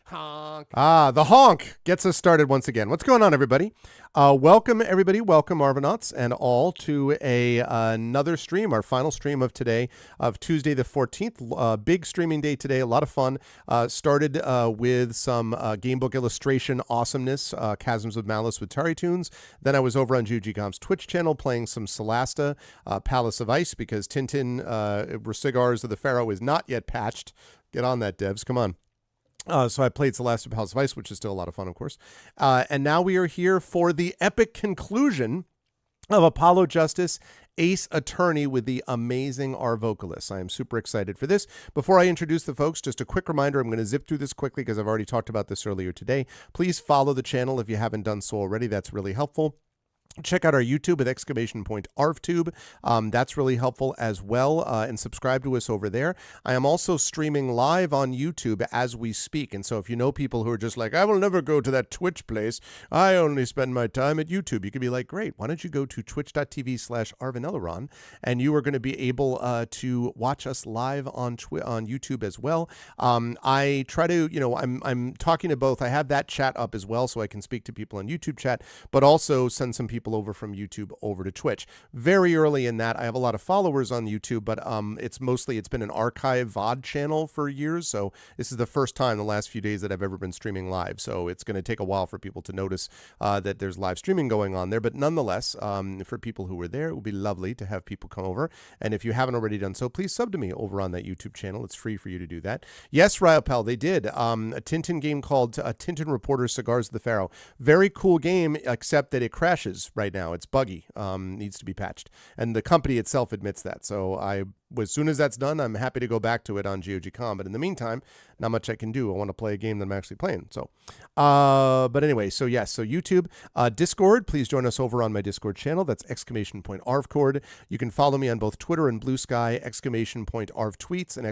Honk. The honk gets us started once again. What's going on, everybody? Welcome, everybody. Welcome, Arvanauts and all, to another stream, our final stream of today, of Tuesday the 14th. Big streaming day today, a lot of fun. Started with some gamebook illustration awesomeness, Chasms of Malice with Tari Tunes. Then I was over on Jujigom's Twitch channel playing some Solasta, Palace of Ice, because Tintin, Cigars of the Pharaoh is not yet patched. Get on that, devs. Come on. So I played Celeste Palace of Ice, which is still a lot of fun, of course. And now we are here for the epic conclusion of Apollo Justice Ace Attorney with the amazing Arvocalists. I am super excited for this. Before I introduce the folks, just a quick reminder, I'm going to zip through this quickly because I've already talked about this earlier today. Please follow the channel if you haven't done so already. That's really helpful. Check out our YouTube with !ArvTube. That's really helpful as well. And subscribe to us over there. I am also streaming live on YouTube as we speak. And so if you know people who are just like, I will never go to that Twitch place, I only spend my time at YouTube, you can be like, great, why don't you go to twitch.tv/Arvan Eleron, and you are going to be able to watch us live on YouTube as well. I try to, I'm talking to both. I have that chat up as well so I can speak to people on YouTube chat, but also send some people over from YouTube over to Twitch. Very early in that, I have a lot of followers on YouTube, but it's been an archive VOD channel for years, so this is the first time the last few days that I've ever been streaming live, so it's going to take a while for people to notice that there's live streaming going on there, but nonetheless, for people who were there, it would be lovely to have people come over, and if you haven't already done so, please sub to me over on that YouTube channel. It's free for you to do that. Yes, Ryopel, they did. A Tintin game called Tintin Reporter Cigars of the Pharaoh. Very cool game, except that it crashes right now. It's buggy, needs to be patched, and the company itself admits that. So as soon as that's done, I'm happy to go back to it on GOG.com. But in the meantime, not much I can do. I want to play a game that I'm actually playing. So, but anyway, so yes, so YouTube, Discord, please join us over on my Discord channel. That's !Arvcord. You can follow me on both Twitter and Blue Sky, !Arvtweets and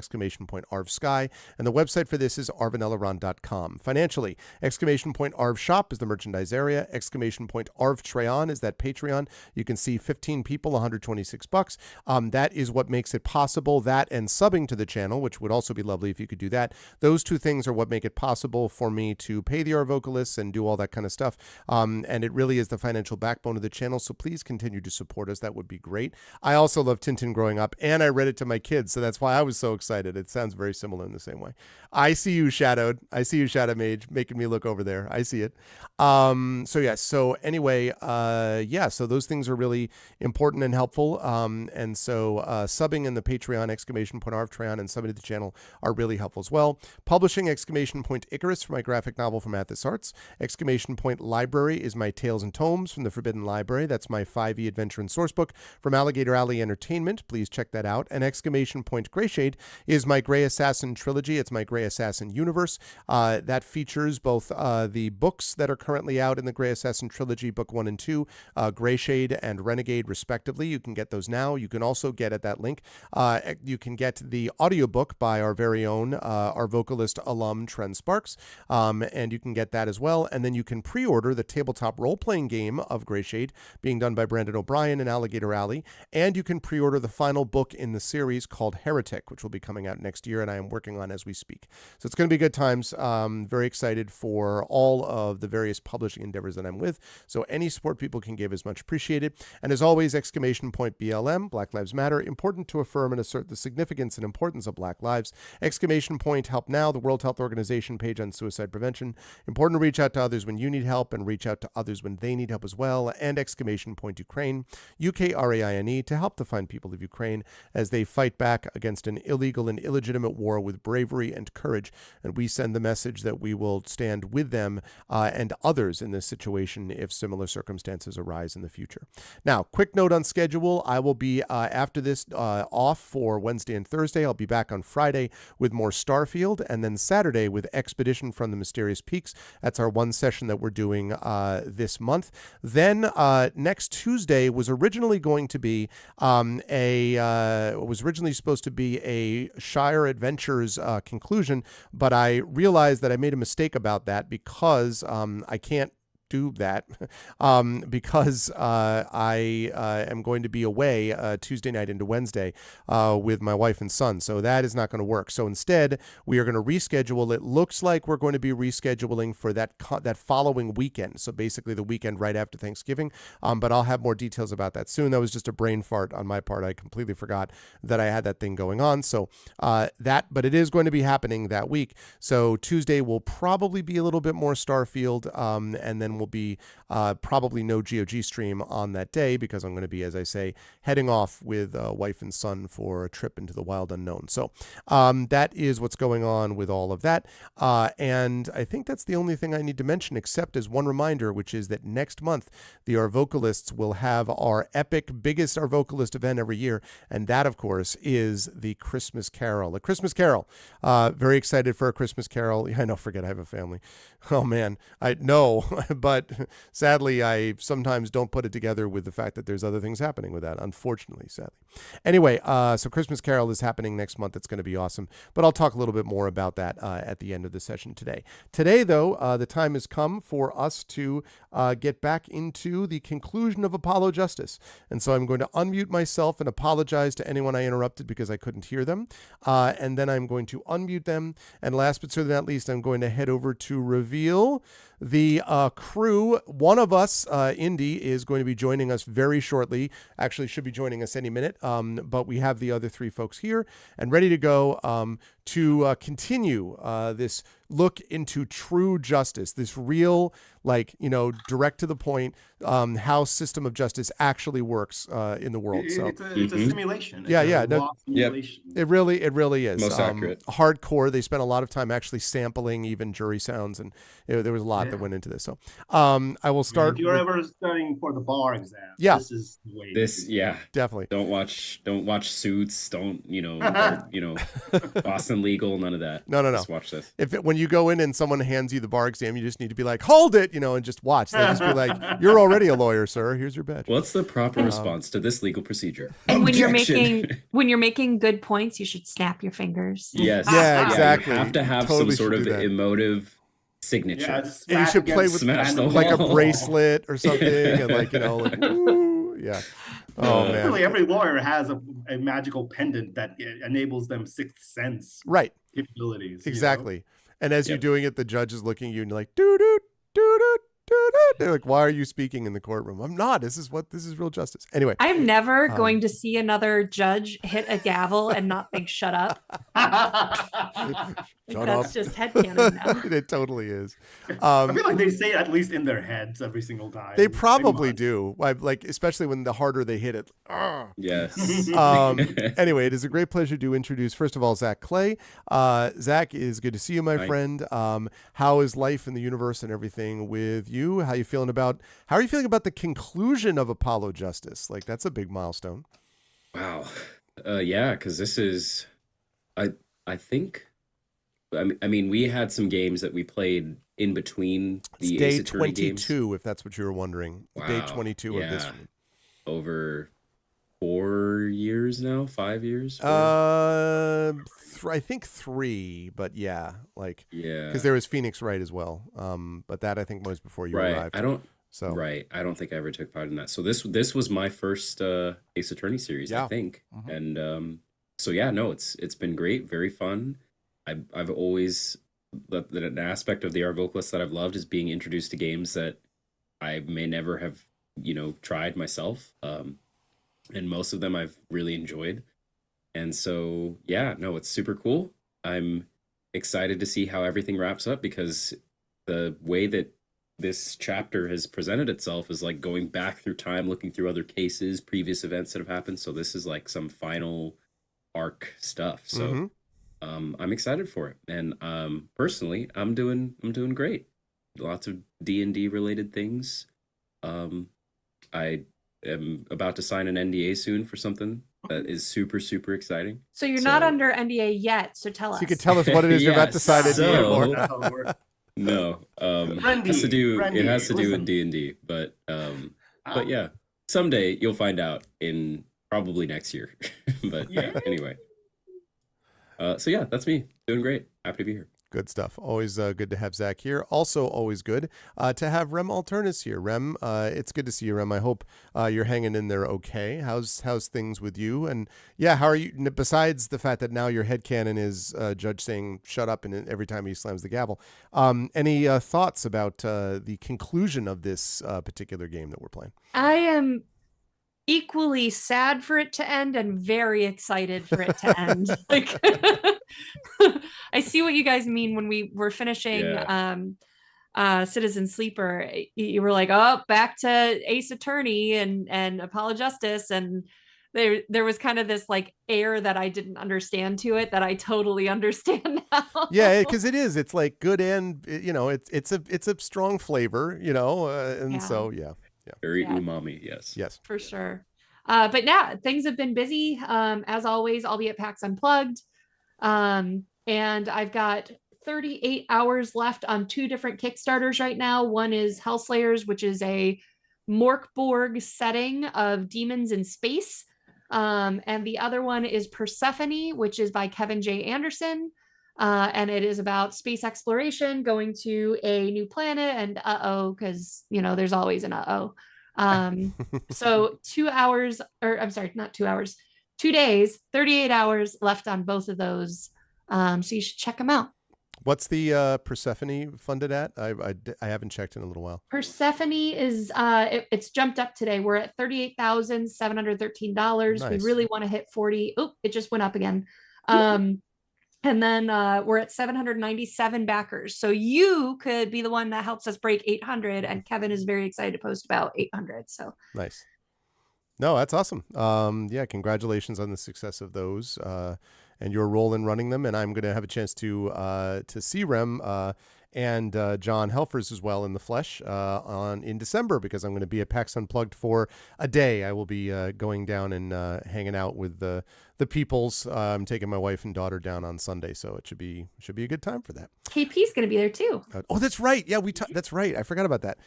!Arvsky. And the website for this is arvaneleron.com. Financially, !Arvshop is the merchandise area. !Arvtreon is that Patreon. You can see 15 people, $126. That is what makes it possible. That and subbing to the channel, which would also be lovely if you could do that. Those two things are what make it possible for me to pay the Arvocalists and do all that kind of stuff. And it really is the financial backbone of the channel. So please continue to support us. That would be great. I also love Tintin growing up, and I read it to my kids. So that's why I was so excited. It sounds very similar in the same way. I see you, Shadowed. I see you, Shadow Mage, making me look over there. I see it. So yes. So anyway, so those things are really important and helpful. And so subbing in the Patreon, !Arvtreon, and subbing to the channel are really helpful as well. Publishing, !Icarus for my graphic novel from Athos Arts. !Library is my Tales and Tomes from the Forbidden Library. That's my 5e adventure and sourcebook from Alligator Alley Entertainment. Please check that out. And !Greyshade is my Grey Assassin trilogy. It's my Grey Assassin universe. That features both the books that are currently out in the Grey Assassin trilogy, book 1 and 2, Greyshade and Renegade respectively. You can get those now. You can also get at that link, you can get the audiobook by our very own Arvocalist alum Trent Sparks, and you can get that as well. And then you can pre-order the tabletop role-playing game of Greyshade being done by Brandon O'Brien and Alligator Alley, and you can pre-order the final book in the series called Heretic, which will be coming out next year and I am working on as we speak. So it's going to be good times. Very excited for all of the various publishing endeavors that I'm with. So any support people can give is much appreciated. And as always, !BLM, Black Lives Matter, important to affirm and assert the significance and importance of Black lives. !Help Now, the World Health Organization page on suicide prevention. Important to reach out to others when you need help and reach out to others when they need help as well. And !Ukraine, UKRAINE, to help the fine people of Ukraine as they fight back against an illegal and illegitimate war with bravery and courage. And we send the message that we will stand with them and others in this situation if similar circumstances arise in the future. Now, quick note on schedule. I will be, after this, off for Wednesday and Thursday. I'll be back on Friday with more Starfield, and then Saturday with Expedition from the Mysterious Peaks. That's our one session that we're doing this month. Then next Tuesday was originally going to be supposed to be a Shire Adventures conclusion, but I realized that I made a mistake about that because I can't do that because I am going to be away Tuesday night into Wednesday with my wife and son. So that is not going to work. So instead, we are going to reschedule. It looks like we're going to be rescheduling for that following weekend. So basically the weekend right after Thanksgiving. But I'll have more details about that soon. That was just a brain fart on my part. I completely forgot that I had that thing going on. So but it is going to be happening that week. So Tuesday will probably be a little bit more Starfield, and then will be probably no GOG stream on that day because I'm going to be, as I say, heading off with wife and son for a trip into the wild unknown. So that is what's going on with all of that. And I think that's the only thing I need to mention, except as one reminder, which is that next month, the Arvocalists will have our epic, biggest Arvocalist event every year. And that, of course, is the Christmas Carol. A Christmas Carol. Very excited for a Christmas Carol. I know, forget I have a family. Oh, man. I know, but sadly, I sometimes don't put it together with the fact that there's other things happening with that, unfortunately, sadly. Anyway, so Christmas Carol is happening next month. It's going to be awesome. But I'll talk a little bit more about that at the end of the session today. Today, though, the time has come for us to get back into the conclusion of Apollo Justice. And so I'm going to unmute myself and apologize to anyone I interrupted because I couldn't hear them. And then I'm going to unmute them. And last but certainly not least, I'm going to head over to reveal the crew. One of us, Indy, is going to be joining us very shortly. Actually, should be joining us any minute. But we have the other three folks here and ready to go to continue this look into true justice, this real, direct to the point, how system of justice actually works in the world. So it's a simulation. Simulation. It really is. Most accurate. Hardcore. They spent a lot of time actually sampling even jury sounds, and there was a lot that went into this. So I will start. If you're ever studying for the bar exam, this is the way. Definitely. Don't watch Suits. Don't Boston Legal. None of that. No. Just watch this. When you go in and someone hands you the bar exam, you just need to be like, hold it, and just watch. They'll just be like, you're already a lawyer, sir. Here's your badge. What's the proper response to this legal procedure? And when you're making good points, you should snap your fingers. Yes. Yeah, exactly. You have to have some sort of emotive signature. And you should play with like a bracelet or something, and woo, yeah. Oh man. Really, every lawyer has a magical pendant that enables them sixth sense capabilities. Exactly. And as you're doing it, the judge is looking at you and you're like, doo doo doo doo doo doo. They're like, why are you speaking in the courtroom? I'm not. This is real justice. Anyway, I'm never going to see another judge hit a gavel and not think, shut up. That's just headcanon now. It totally is. I feel like they say it at least in their heads every single time. They probably do. Like, especially when the harder they hit it. Yes. Anyway, it is a great pleasure to introduce, first of all, Zach Clay. Zach, is good to see you, my friend. How is life in the universe and everything with you? How are you feeling about the conclusion of Apollo Justice? Like, that's a big milestone. Wow. Because this is, I think, I mean, we had some games that we played in between the day Ace Attorney 22, games. If that's what you were wondering. Wow. Day 22 of this one. Over 4 years now, 5 years. I think 3, but because there was Phoenix Wright as well. But that I think was before you arrived. I don't think I ever took part in that. So this was my first Ace Attorney series, I think. Mm-hmm. And it's been great, very fun. I've always an aspect of the Arvocalists that I've loved is being introduced to games that I may never have tried myself. And most of them I've really enjoyed. And so it's super cool. I'm excited to see how everything wraps up, because the way that this chapter has presented itself is like going back through time, looking through other cases, previous events that have happened. So this is like some final arc stuff. So I'm excited for it. And personally, I'm doing great. Lots of D&D related things. I am about to sign an NDA soon for something that is super, super exciting. So you're not under NDA yet, so tell us. You could tell us what it is you're about to sign NDA for. No, it has to do with D&D, but yeah, someday you'll find out in probably next year. But anyway, that's me doing great. Happy to be here. Good stuff. Always good to have Zach here. Also always good to have Rem Alternus here. Rem, it's good to see you, Rem. I hope you're hanging in there okay. How's things with you? And yeah, how are you, besides the fact that now your headcanon is Judge saying shut up and every time he slams the gavel. Any thoughts about the conclusion of this particular game that we're playing? I am equally sad for it to end and very excited for it to end. Like, I see what you guys mean when we were finishing Citizen Sleeper. You were like, oh, back to Ace Attorney and Apollo Justice, and there was kind of this like air that I didn't understand to it that I totally understand now. Yeah, because it's like good and it's a strong flavor, and so yeah. Very umami, yes, for sure. But yeah, things have been busy. As always, I'll be at PAX Unplugged, and I've got 38 hours left on 2 different Kickstarters right now. One is Hellslayers, which is a Morkborg setting of demons in space. And the other one is Persephone, which is by Kevin J. Anderson. And it is about space exploration, going to a new planet, and because there's always an so 2 hours, or I'm sorry, not 2 hours, 2 days, 38 hours left on both of those. So you should check them out. What's the Persephone funded at? I haven't checked in a little while. Persephone is it's jumped up today. We're at $38,713. Nice. We really want to hit 40. Oh, it just went up again. And then we're at 797 backers. So you could be the one that helps us break 800. And Kevin is very excited to post about 800. So nice. No, that's awesome. Yeah, congratulations on the success of those. And your role in running them, and I'm going to have a chance to see Rem and John Helfers as well in the flesh in December, because I'm going to be at PAX Unplugged for a day. I will be going down and hanging out with the peoples. I'm taking my wife and daughter down on Sunday, so it should be a good time for that. KP's going to be there too. Oh, that's right. Yeah, that's right. I forgot about that.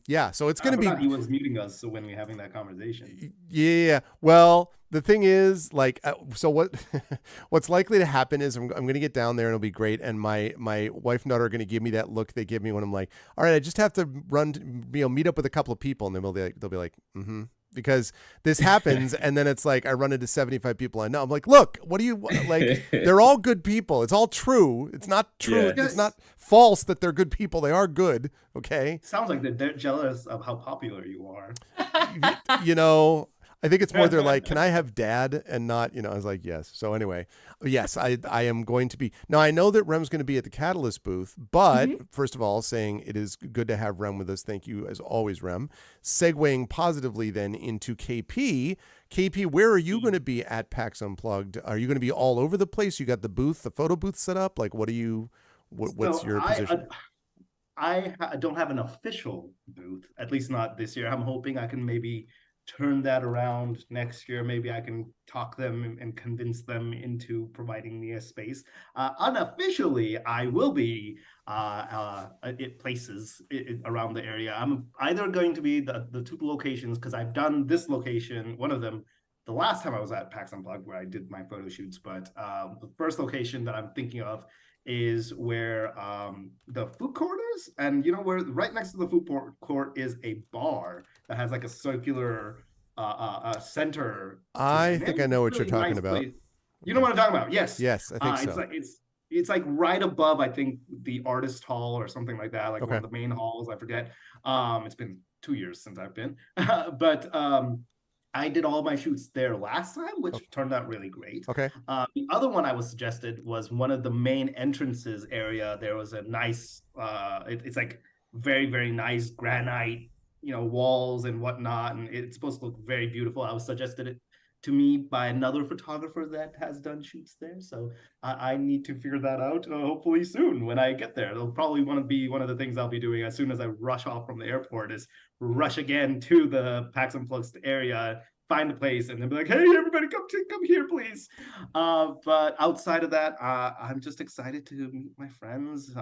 Yeah, so it's going to be. He was muting us, so when we're having that conversation. Yeah. Well, the thing is, like, so what's likely to happen is I'm going to get down there and it'll be great. And my wife and daughter are going to give me that look they give me when I'm like, all right, I just have to meet up with a couple of people, and then they'll be like, mm-hmm. Because this happens, and then it's like I run into 75 people I know. I'm like, look, what do you like? They're all good people. It's all true. It's not true. Yeah. It's not false that they're good people. They are good. Okay. Sounds like they're jealous of how popular you are. I think it's more they're like, can I have dad and not, I was like, yes. So anyway, yes, I am going to be. Now, I know that Rem's going to be at the Catalyst booth, but first of all, saying it is good to have Rem with us. Thank you as always, Rem. Segueing positively then into KP. KP, where are you going to be at PAX Unplugged? Are you going to be all over the place? You got the booth, the photo booth set up? Like, what's your position? I don't have an official booth, at least not this year. I'm hoping I can maybe turn that around next year. Maybe I can talk them and convince them into providing me a space. Unofficially, I will be at places around the area. I'm either going to be the 2 locations, because I've done this location, one of them, the last time I was at PAX Unplugged, where I did my photo shoots. But the first location that I'm thinking of is where the food court is, and where right next to the food court is a bar that has like a circular center. I think I know what you're talking about. Place. You know what I'm talking about? Yes. Yes, I think so. It's like right above, I think, the artist hall or something like that, like one of the main halls. I forget. It's been 2 years since I've been, but I did all my shoots there last time, which turned out really great. Okay. The other one I was suggested was one of the main entrances area. There was a nice, it's like very, very nice granite, walls and whatnot, and it's supposed to look very beautiful. I was suggested it to me by another photographer that has done shoots there. So I need to figure that out hopefully soon when I get there. It'll probably want to be one of the things I'll be doing as soon as I rush off from the airport, is rush again to the PAX Unplugged area, find a place, and then be like, hey, everybody, come here, please. But outside of that, I'm just excited to meet my friends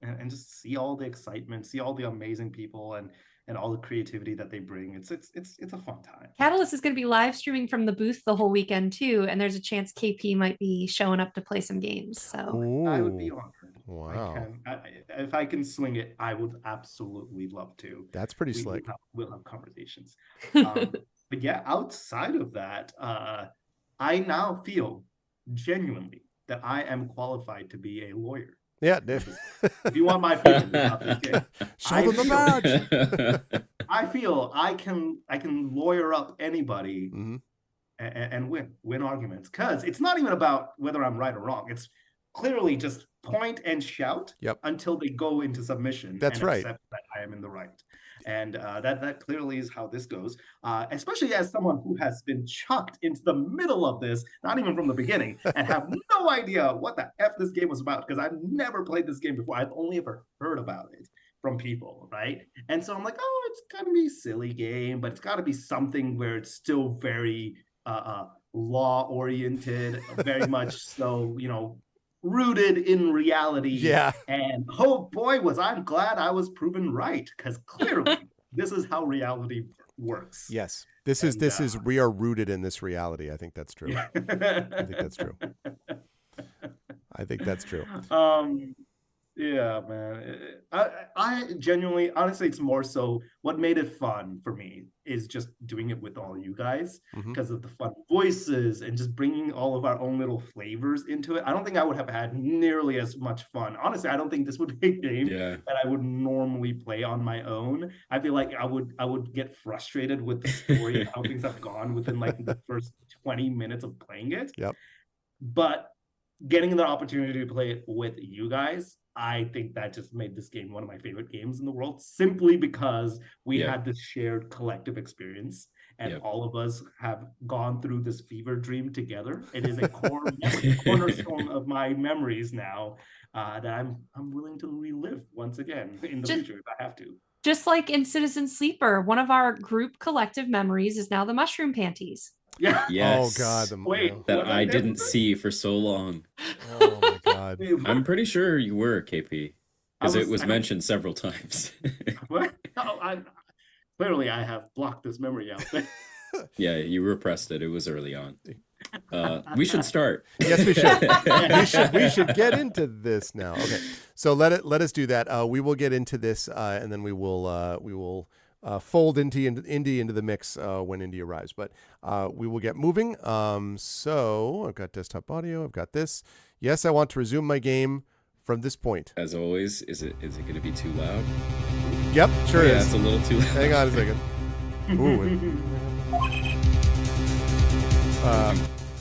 and just see all the excitement, see all the amazing people, and all the creativity that they bring. It's a fun time. Catalyst is going to be live streaming from the booth the whole weekend too, and there's a chance KP might be showing up to play some games. So I would be honored. Wow. If I can swing it, I would absolutely love to. That's pretty slick. We'll have conversations. But yeah, outside of that, I now feel genuinely that I am qualified to be a lawyer. Yeah. If you want my opinion about this game, Show them the badge. I feel I can lawyer up anybody and win arguments, because it's not even about whether I'm right or wrong. It's clearly just point and shout until they go into submission. That's right. Accept that I am in the right. And that clearly is how this goes, especially as someone who has been chucked into the middle of this, not even from the beginning, and have no idea what the F this game was about, because I've never played this game before. I've only ever heard about it from people, right? And so I'm like, oh, it's got to be a silly game, but it's got to be something where it's still very law-oriented, very much so, rooted in reality. Yeah. And oh boy, was I glad I was proven right, because clearly this is how reality works. Yes. This is we are rooted in this reality. I think that's true. I think that's true. I think that's true. Yeah, man. I genuinely, honestly, it's more so what made it fun for me is just doing it with all you guys, because of the fun voices and just bringing all of our own little flavors into it. I don't think I would have had nearly as much fun. Honestly, I don't think this would be a game that I would normally play on my own. I feel like I would get frustrated with the story and how things have gone within like the first 20 minutes of playing it. Yep. But getting the opportunity to play it with you guys, I think that just made this game one of my favorite games in the world, simply because we had this shared collective experience, and all of us have gone through this fever dream together. It is a cornerstone of my memories now, that I'm willing to relive once again in the future if I have to. Just like in Citizen Sleeper, one of our group collective memories is now the mushroom panties. Yeah. Yes. Oh God. That I didn't see for so long. Oh my God. I'm pretty sure you were, KP, because it was mentioned several times. What? Clearly, I have blocked this memory out. Yeah, you repressed it. It was early on. We should start. Yes, we should. We should get into this now. Okay, so let us do that. We will get into this, and then we will fold Indy into the mix when Indy arrives. But we will get moving. So I've got desktop audio. I've got this. Yes, I want to resume my game from this point. As always, is it going to be too loud? Yep, sure is. It's a little too loud. Hang on a second. Ooh.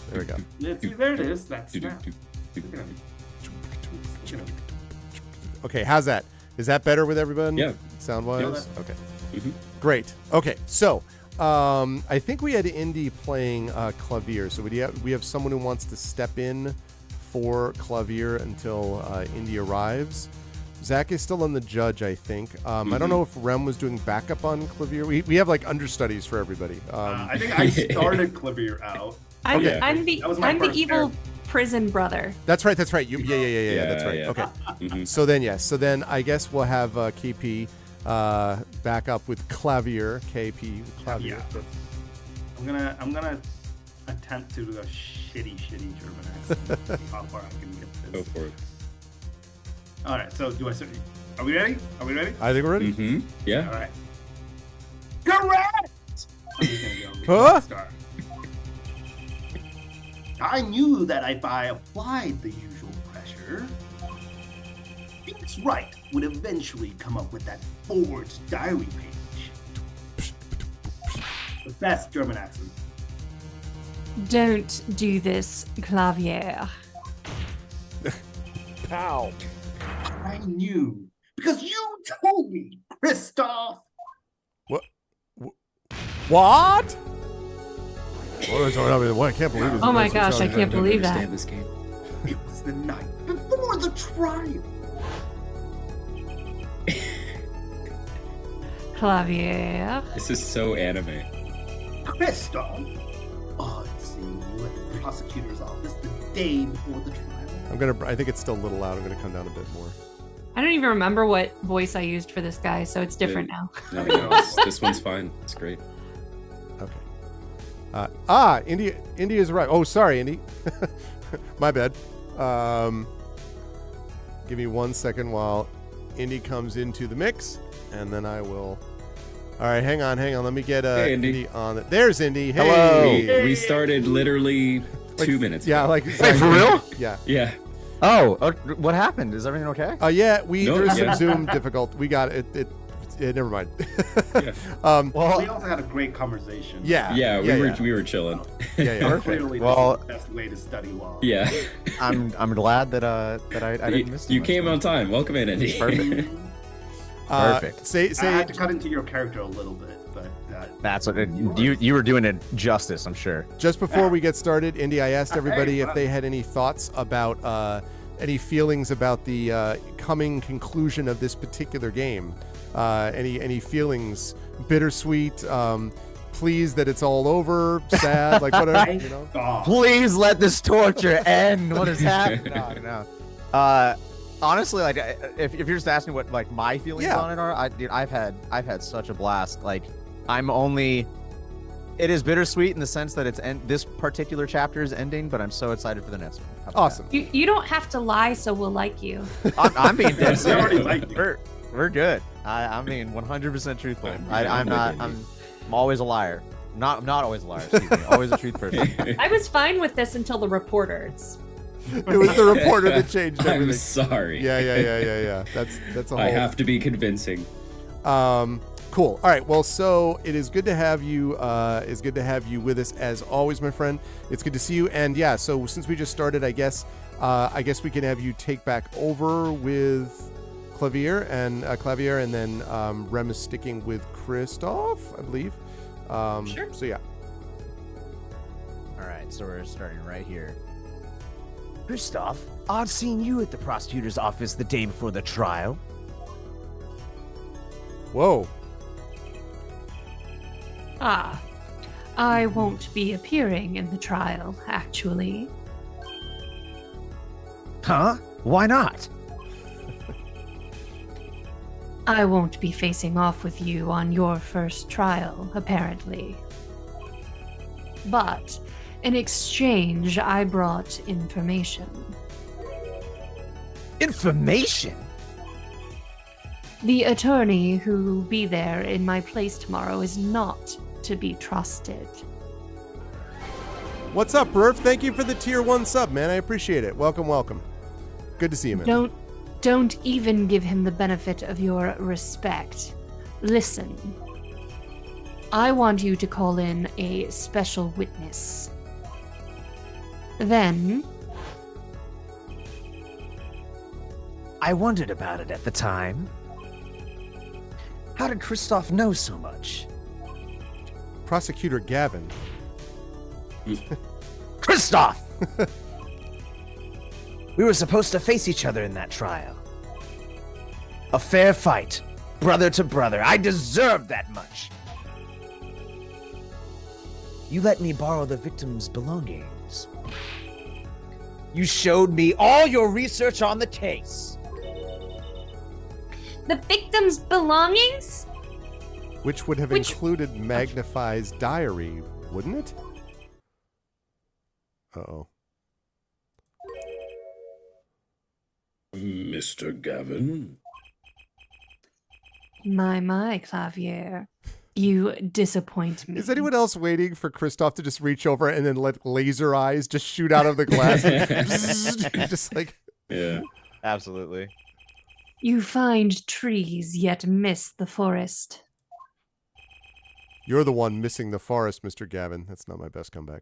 There we go. There it is. That's snap. Okay, how's that? Is that better with everyone? Yeah. Sound-wise? Yeah. Okay. Great. Okay, so I think we had Indy playing Clavier. So we have someone who wants to step in for Clavier until Indy arrives. Zach is still on the judge, I think. I don't know if Rem was doing backup on Clavier. We have like understudies for everybody. I think I started Clavier out. I'm the evil prison brother. That's right. Yeah. That's right. Yeah. Okay. So then I guess we'll have KP back up with Clavier. KP Clavier. Yeah. I'm gonna attempt to do a shitty German accent. See how far I can get this. Go for it. All right. So are we ready? I think we're ready. Yeah. All right. Correct. Huh? I knew that if I applied the usual pressure, Phoenix Wright would eventually come up with that forged diary page. The best German accent. Don't do this, Clavier. Pow. I knew, because you told me, Christoph. What? What? I can't believe this. Oh my gosh, I can't believe that. This game. It was the night before the trial. Clavier. This is so anime. Christoph. Oh, let's see, what prosecutor's office the day before the trial. I think it's still a little loud. I'm gonna come down a bit more. I don't even remember what voice I used for this guy, so it's different now. No, this one's fine. It's great. Okay. Indy is right. Oh, sorry, Indy. My bad. Give me 1 second while Indy comes into the mix, and then I will. All right, hang on. Let me get Hey, Indy on. There's Indy. Hey. Hello. We started literally 2 minutes Yeah, ago. like Wait, exactly. for real? Yeah. Yeah. Oh, what happened? Is everything okay? Yeah. No, There's yeah. some Zoom difficult. We got it. Never mind. Yeah. We Well, also had a great conversation. Yeah, we were chilling. Yeah. Clearly, Well- this is the best way to study law. Yeah. I'm glad that I didn't miss too You much. came on time. Welcome in, Andy. Perfect. Uh, Perfect. Say. I had to cut into your character a little bit, but That's what you were doing it justice, I'm sure. Just before we get started, Indy, I asked everybody if wow. they had any thoughts about, any feelings about the coming conclusion of this particular game. Any feelings, bittersweet, pleased that it's all over, sad, like whatever, you know? God. Please let this torture end. What is happening? No. Honestly, like if you're just asking what like my feelings Yeah. on it are, dude, I've had such a blast. Like it is bittersweet in the sense that this particular chapter is ending, but I'm so excited for the next one. How about Awesome. You don't have to lie, so we'll like you. that? I'm being dead They already serious. liked you. We're good. I'm being 100% truthful. I'm I'm not. with I'm always a liar. Not always a liar. Excuse me. Always a truth person. I was fine with this until the reporters. It was the reporter that changed I'm everything. sorry. Yeah. That's a whole. I have to be convincing. Cool. All right. Well, so it is good to have you. It's good to have you with us as always, my friend. It's good to see you. And yeah, so since we just started, I guess we can have you take back over with Clavier, and then Rem is sticking with Christoph, I believe. Sure. So yeah. All right, so we're starting right here. Gustav, odd seeing you at the prosecutor's office the day before the trial. Whoa. I won't be appearing in the trial, actually. Huh? Why not? I won't be facing off with you on your first trial, apparently. But in exchange, I brought information. Information? The attorney who will be there in my place tomorrow is not to be trusted. What's up, Rurf? Thank you for the tier 1 sub, man. I appreciate it. Welcome. Good to see you, man. Don't even give him the benefit of your respect. Listen. I want you to call in a special witness. Then I wondered about it at the time. How did Christoph know so much? Prosecutor Gavin. Christoph! We were supposed to face each other in that trial. A fair fight, brother to brother. I deserved that much. You let me borrow the victim's belongings. You showed me all your research on the case. the victim's belongings? Which would have included Magnify's diary, wouldn't it? Uh-oh. Mr. Gavin? My, Clavier. You disappoint me. Is anyone else waiting for Christoph to just reach over and then let laser eyes just shoot out of the glass? Just like... Yeah. Absolutely. You find trees, yet miss the forest. You're the one missing the forest, Mr. Gavin. That's not my best comeback.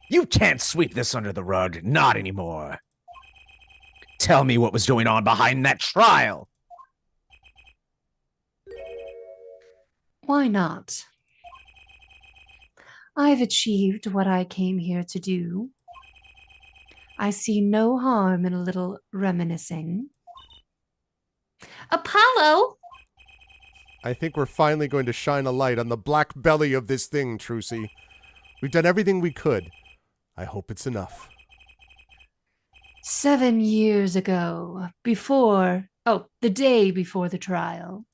You can't sweep this under the rug. Not anymore. Tell me what was going on behind that trial. Why not? I've achieved what I came here to do. I see no harm in a little reminiscing. Apollo! I think we're finally going to shine a light on the black belly of this thing, Trucy. We've done everything we could. I hope it's enough. 7 years ago, the day before the trial,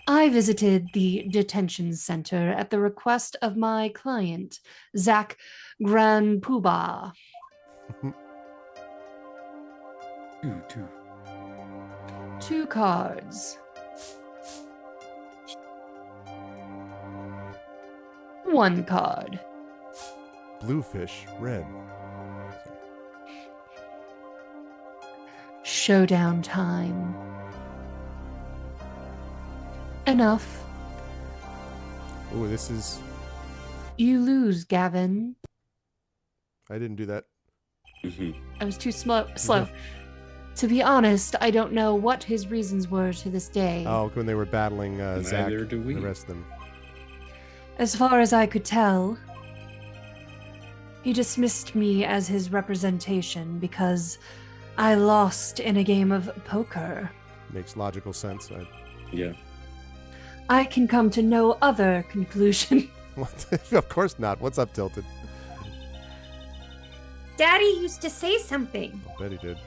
I visited the detention center at the request of my client, Zach Granpuba. Two. 2 cards. 1 card. Bluefish, red. Showdown time. Enough. Oh, this is... You lose, Gavin. I didn't do that. I was too slow. To be honest, I don't know what his reasons were to this day. Oh, when they were battling Zach Neither do we. and the rest of them. As far as I could tell, he dismissed me as his representation because I lost in a game of poker. Makes logical sense. Yeah. I can come to no other conclusion. Of course not. What's up, Tilted? Daddy used to say something. I bet he did.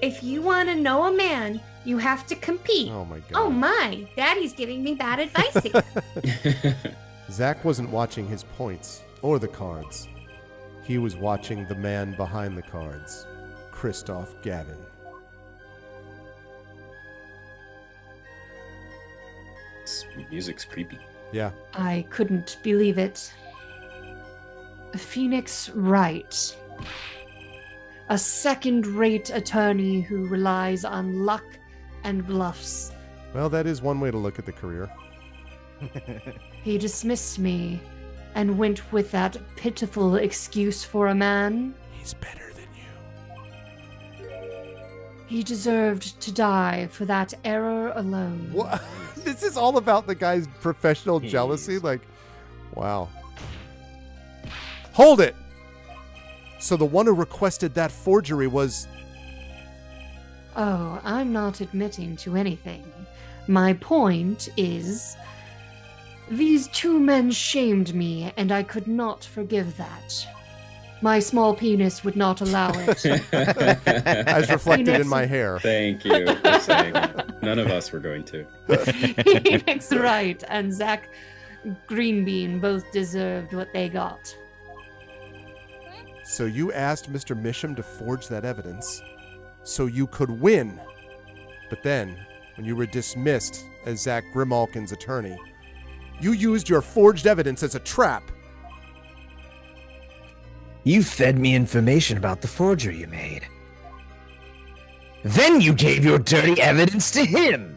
If you want to know a man, you have to compete. Oh my god. Oh my, Daddy's giving me bad advice here. Zach wasn't watching his points or the cards. He was watching the man behind the cards, Christoph Gavin. This music's creepy. Yeah. I couldn't believe it. Phoenix Wright. A second-rate attorney who relies on luck and bluffs. Well, that is one way to look at the career. He dismissed me and went with that pitiful excuse for a man. He's better than you. He deserved to die for that error alone. What? This is all about the guy's professional jealousy? Like, wow. Hold it! So the one who requested that forgery was... Oh, I'm not admitting to anything. My point is, these 2 men shamed me, and I could not forgive that. My small penis would not allow it. as reflected in my hair. Thank you for saying that. None of us were going to. Phoenix Wright and Zach Greenbean both deserved what they got. So you asked Mr. Misham to forge that evidence so you could win. But then, when you were dismissed as Zach Grimalkin's attorney, you used your forged evidence as a trap. You fed me information about the forgery you made. Then you gave your dirty evidence to him.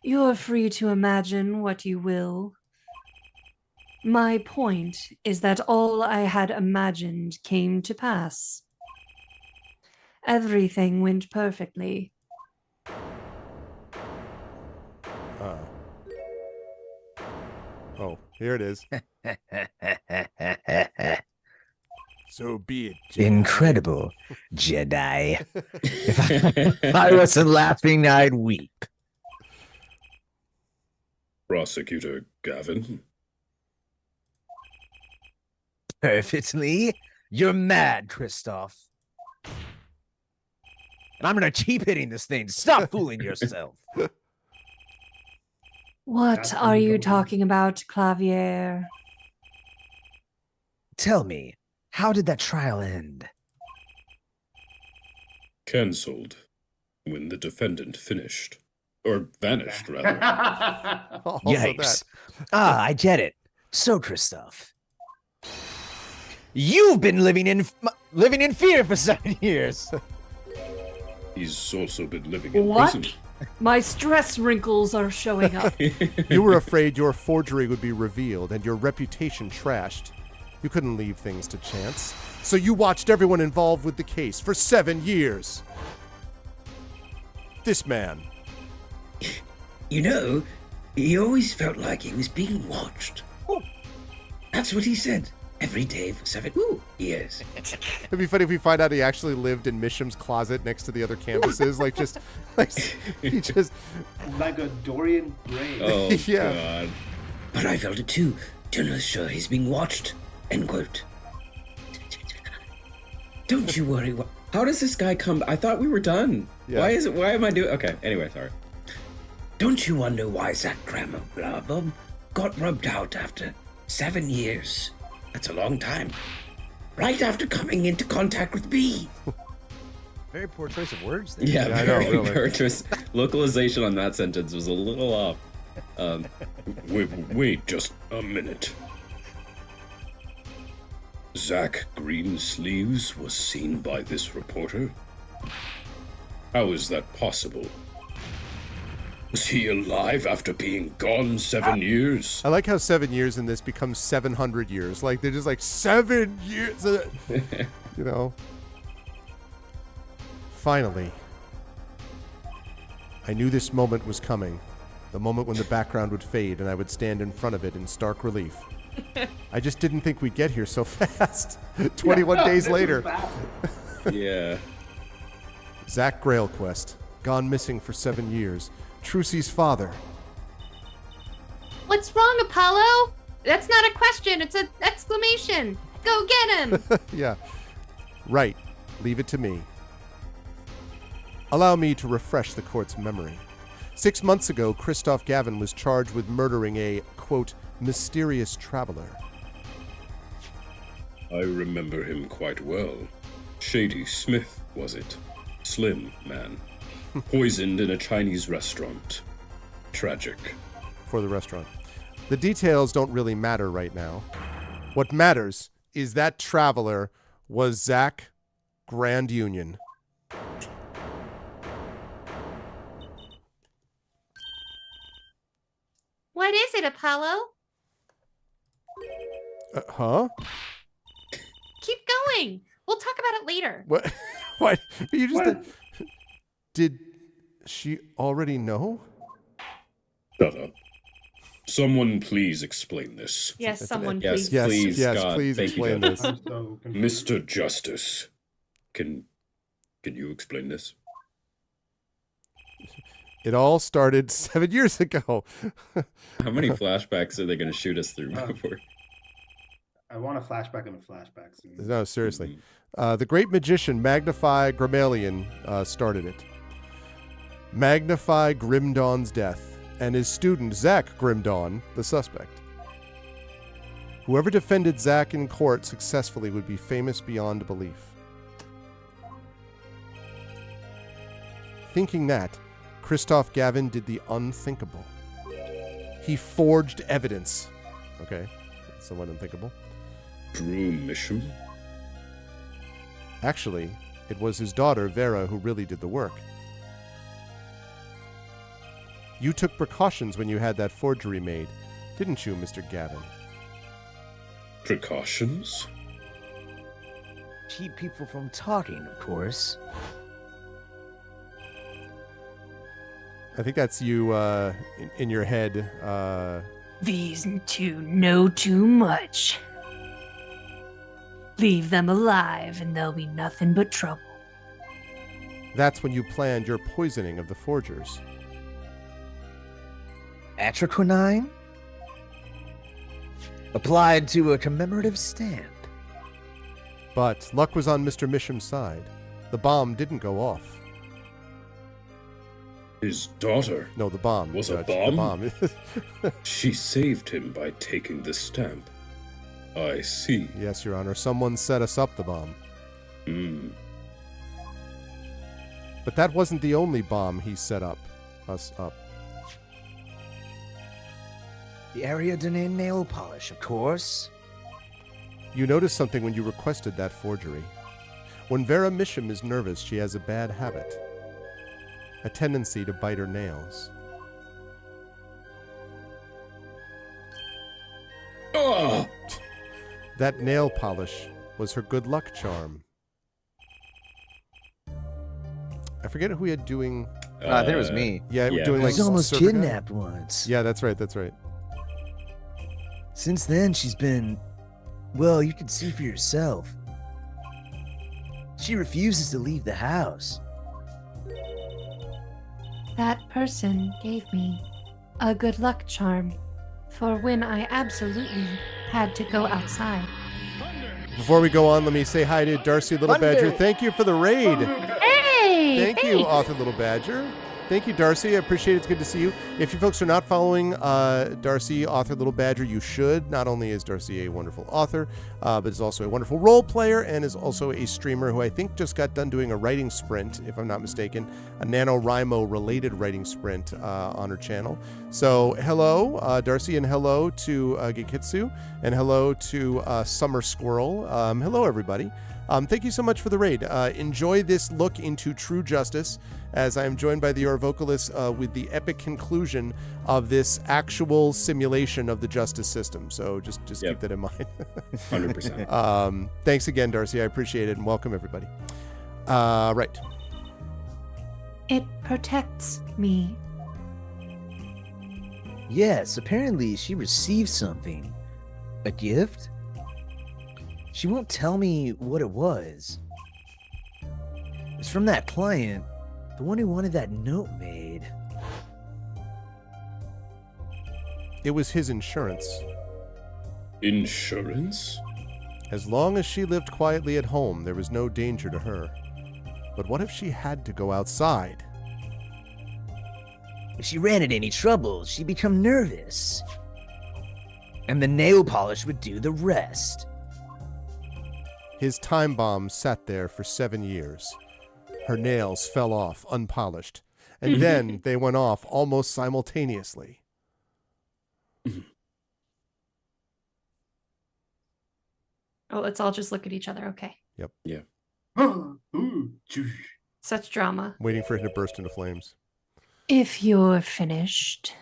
You're free to imagine what you will. My point is that all I had imagined came to pass. Everything went perfectly. Oh, here it is. So be it, Jedi. Incredible, Jedi. If I wasn't laughing, I'd weep. Prosecutor Gavin. Perfectly. You're mad, Christoph. And I'm gonna keep hitting this thing. Stop fooling yourself. What are you talking about, Clavier? Tell me, how did that trial end? Cancelled when the defendant finished. Or vanished, rather. Also Yikes. that. Ah, I get it. So, Christoph, you've been living in fear for 7 years. He's also been living in What? prison. My stress wrinkles are showing up. You were afraid your forgery would be revealed and your reputation trashed. You couldn't leave things to chance. So you watched everyone involved with the case for 7 years. This man. You know, he always felt like he was being watched. That's what he said. Every day for 7 years. It'd be funny if we find out he actually lived in Misham's closet next to the other canvases. He just... Like a Dorian Gray. Oh, Yeah. God. But I felt it too. Jonas sure he's being watched. End quote. Don't you worry. How does this guy come? I thought we were done. Yeah. Why am I doing? Okay. Anyway, sorry. Don't you wonder why Zach Grammar got rubbed out after 7 years? That's a long time. right after coming into contact with me. Very poor choice of words there. Yeah, I very, know, really. very just localization on that sentence was a little off. Wait just a minute. Zach Greensleeves was seen by this reporter? How is that possible? Was he alive after being gone 7 years? I like how 7 years in this becomes 700 years. Like, they're just like, 7 years. You know? Finally, I knew this moment was coming. The moment when the background would fade and I would stand in front of it in stark relief. I just didn't think we'd get here so fast. 21 days later. Yeah. Zach Grailquest, gone missing for 7 years. Trucy's father. What's wrong, Apollo? That's not a question. It's an exclamation. Go get him. Yeah. Right. Leave it to me. Allow me to refresh the court's memory. 6 months ago, Christoph Gavin was charged with murdering a, quote, mysterious traveler. I remember him quite well. Shady Smith, was it? Slim man. Poisoned in a Chinese restaurant. Tragic. For the restaurant. The details don't really matter right now. What matters is that traveler was Zach Grand Union. What is it, Apollo? Huh? Keep going. We'll talk about it later. What? What? You just What? did she already know? Shut up. Someone please explain this. Yes, someone Yes, please. Yes, please, yes, God, please thank you, explain God. this. I'm so confused. Mr. Justice, can you explain this? It all started 7 years ago. How many flashbacks are they going to shoot us through before? I want a flashback on a flashback soon. No, seriously. The great magician Magnify Grimalion started it. Magnify Grimdawn's death, and his student Zach Grimdawn, the suspect. Whoever defended Zach in court successfully would be famous beyond belief. Thinking that, Christoph Gavin did the unthinkable. He forged evidence. Okay, that's somewhat unthinkable. Drew Misham? Actually, it was his daughter, Vera, who really did the work. You took precautions when you had that forgery made, didn't you, Mr. Gavin? Precautions? Keep people from talking, of course. I think that's you in your head. These two know too much. Leave them alive and there'll be nothing but trouble. That's when you planned your poisoning of the forgers. Atroquinine? Applied to a commemorative stamp. But luck was on Mr. Misham's side. The bomb didn't go off. His daughter? No, the bomb. Was a Judge, the bomb? bomb. She saved him by taking the stamp. I see. Yes, Your Honor. Someone set us up the bomb. Hmm. But that wasn't the only bomb he set us up. The Ariadne nail polish, of course. You noticed something when you requested that forgery. When Vera Misham is nervous, she has a bad habit. A tendency to bite her nails. Oh! That nail polish was her good luck charm. I forget who we had doing. I think it was me. Yeah, Yeah. doing I like was almost surfer guy. kidnapped once. Yeah, that's right. That's right. Since then, she's been, well, you can see for yourself. She refuses to leave the house. That person gave me a good luck charm for when I absolutely had to go outside. Before we go on, let me say hi to Darcy Little Badger. Thank you for the raid. Hey! Thank you, thanks. Author Little Badger. Thank you, Darcy. I appreciate it. It's good to see you. If you folks are not following Darcy, author Little Badger, you should. Not only is Darcy a wonderful author, but is also a wonderful role player and is also a streamer who I think just got done doing a writing sprint, if I'm not mistaken, a NaNoWriMo-related writing sprint on her channel. So hello, Darcy, and hello to Gekitsu, and hello to Summer Squirrel. Hello, everybody. Thank you so much for the raid. Enjoy this look into true justice, as I am joined by the Arvocalists with the epic conclusion of this actual simulation of the justice system. So just keep that in mind. 100%. Thanks again, Darcy. I appreciate it, and welcome everybody. Right. It protects me. Yes, apparently she received something. A gift? She won't tell me what it was. It's from that client, the one who wanted that note made. It was his insurance. Insurance? As long as she lived quietly at home, there was no danger to her. But what if she had to go outside? If she ran into any trouble, she'd become nervous. And the nail polish would do the rest. His time bomb sat there for 7 years. Her nails fell off unpolished, and then they went off almost simultaneously. Oh, let's all just look at each other. Okay. Yep. Yeah. Such drama. Waiting for him to burst into flames. If you're finished,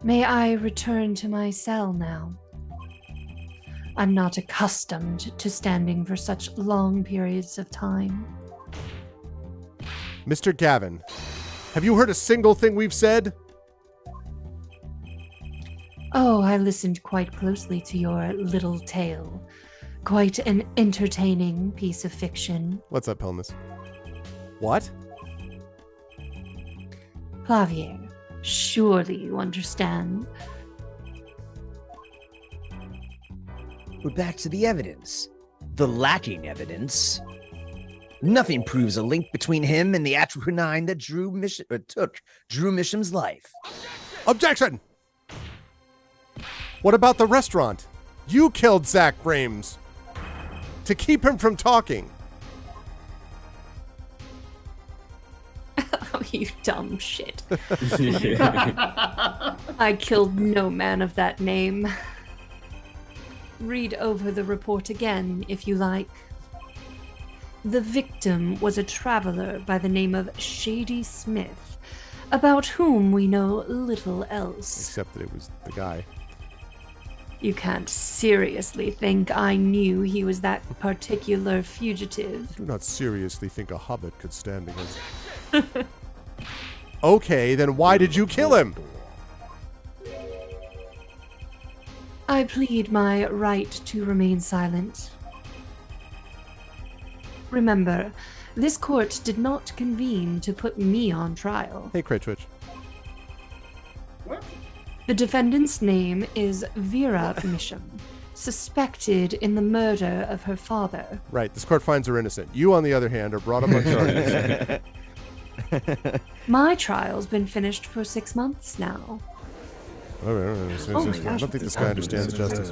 may I return to my cell now? I'm not accustomed to standing for such long periods of time. Mr. Gavin, have you heard a single thing we've said? Oh, I listened quite closely to your little tale. Quite an entertaining piece of fiction. What's up, Helmus? What? Clavier, surely you understand. We're back to the evidence. The lacking evidence. Nothing proves a link between him and the Atronine that took Drew Misham's life. Objection! What about the restaurant? You killed Zach Rames to keep him from talking. Oh, you dumb shit. I killed no man of that name. Read over the report again, if you like. The victim was a traveler by the name of Shady Smith, about whom we know little else. Except that it was the guy. You can't seriously think I knew he was that particular fugitive. I do not seriously think a hobbit could stand against him. Okay, then why did you kill him? I plead my right to remain silent. Remember, this court did not convene to put me on trial. Hey, Critchwitch. What? The defendant's name is Vera Misham, suspected in the murder of her father. Right, this court finds her innocent. You, on the other hand, are brought up on charges. My trial's been finished for 6 months now. I don't think this guy understands justice.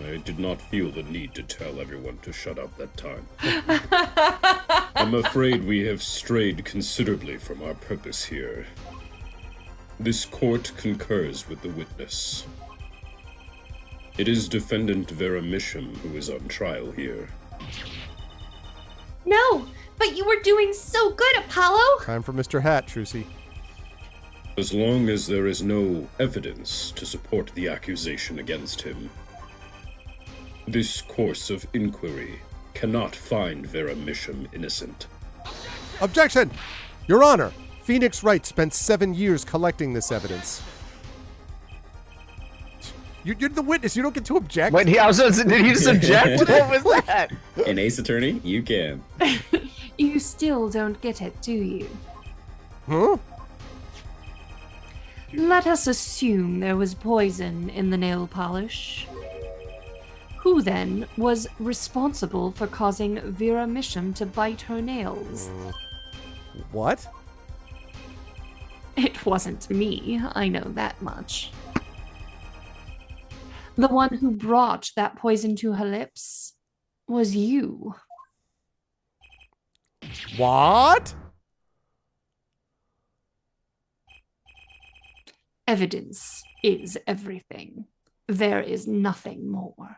I did not feel the need to tell everyone to shut up that time. I'm afraid we have strayed considerably from our purpose here. This court concurs with the witness. It is defendant Vera Misham who is on trial here. No, but you were doing so good, Apollo! Time for Mr. Hat, Trucy. As long as there is no evidence to support the accusation against him, this course of inquiry cannot find Vera Misham innocent. Objection! Your Honor, Phoenix Wright spent 7 years collecting this evidence. You're the witness. You don't get to object. Wait, did he just object? What was that? An ace attorney? You can. You still don't get it, do you? Huh? Let us assume there was poison in the nail polish. Who then was responsible for causing Vera Misham to bite her nails? What? It wasn't me, I know that much. The one who brought that poison to her lips was you. What? Evidence is everything. There is nothing more.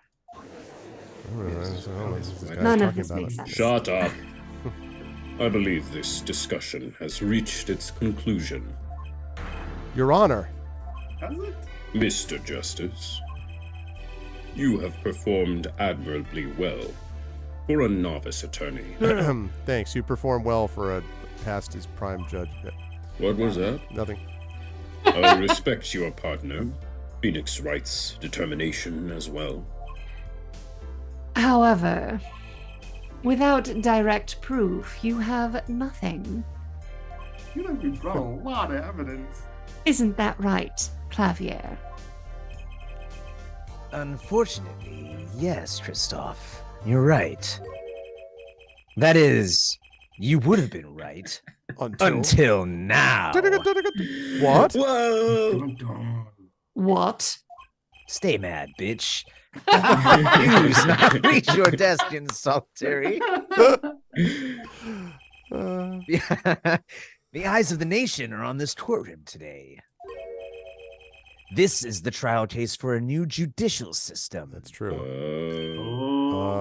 None of this makes sense. Shut up. I believe this discussion has reached its conclusion. Your Honor. Has it? Mr. Justice, you have performed admirably well for a novice attorney. Thanks. You perform well for a past his prime judge. What was that? Nothing. I respect your partner, Phoenix Wright's determination as well. However, without direct proof, you have nothing. You know, we brought a lot of evidence. Isn't that right, Clavier? Unfortunately, yes, Christoph. You're right. That is, you would have been right until now. What? Whoa! What? Stay mad, bitch. Use not reach your desk in solitary. The eyes of the nation are on this courtroom today. This is the trial case for a new judicial system. That's true.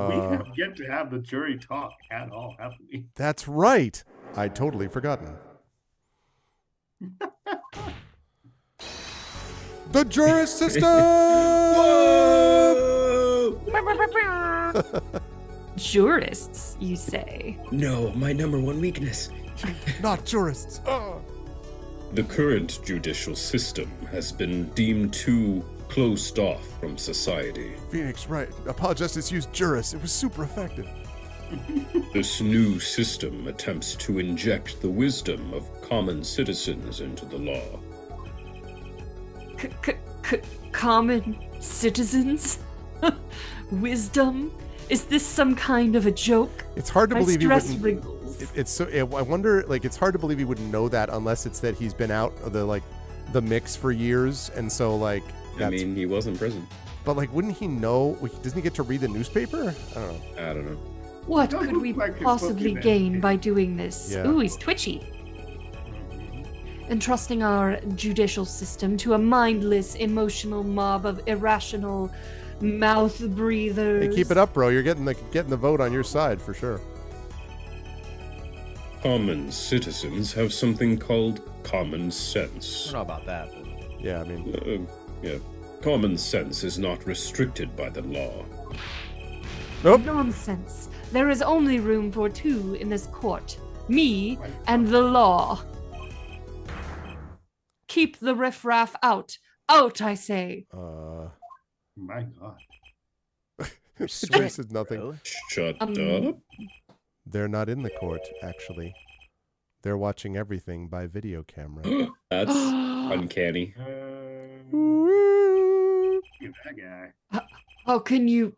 We have yet to have the jury talk at all, haven't we? That's right. I'd totally forgotten. The jury system! Jurists, you say? No, my number one weakness. Not jurists. The current judicial system has been deemed too closed off from society. Phoenix, right. Apologists used jurists. It was super effective. This new system attempts to inject the wisdom of common citizens into the law. Common citizens? Wisdom? Is this some kind of a joke? It's hard to believe he wouldn't. Wrinkles. I wonder. Like, it's hard to believe he wouldn't know that unless it's that he's been out of the mix for years, and so like. I mean, he was in prison. But like, wouldn't he know? Doesn't he get to read the newspaper? I don't know. What could we possibly gain by doing this? Yeah. Ooh, he's twitchy. Entrusting our judicial system to a mindless, emotional mob of irrational mouth breathers. Hey, keep it up, bro. You're getting the vote on your side for sure. Common citizens have something called common sense. I don't know about that. But... Yeah, I mean... Yeah. Common sense is not restricted by the law. Nope. Nonsense. There is only room for two in this court. Me and the law. Keep the riffraff out. Out, I say. My God. This is nothing. Shut up. They're not in the court, actually. They're watching everything by video camera. That's uncanny. That guy. How can you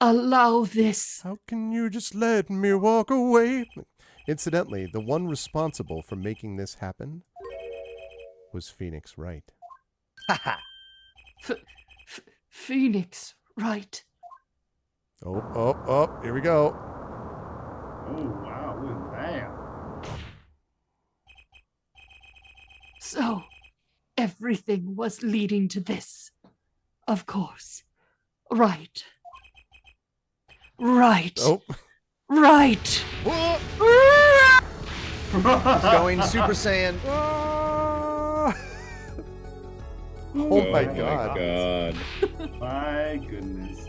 allow this? How can you just let me walk away? Incidentally, the one responsible for making this happen was Phoenix Wright. Phoenix Wright. Oh, here we go. Oh, wow, look at that. So, everything was leading to this. Of course. Right. Oh. Right. He's going Super Saiyan. Oh my God. My goodness.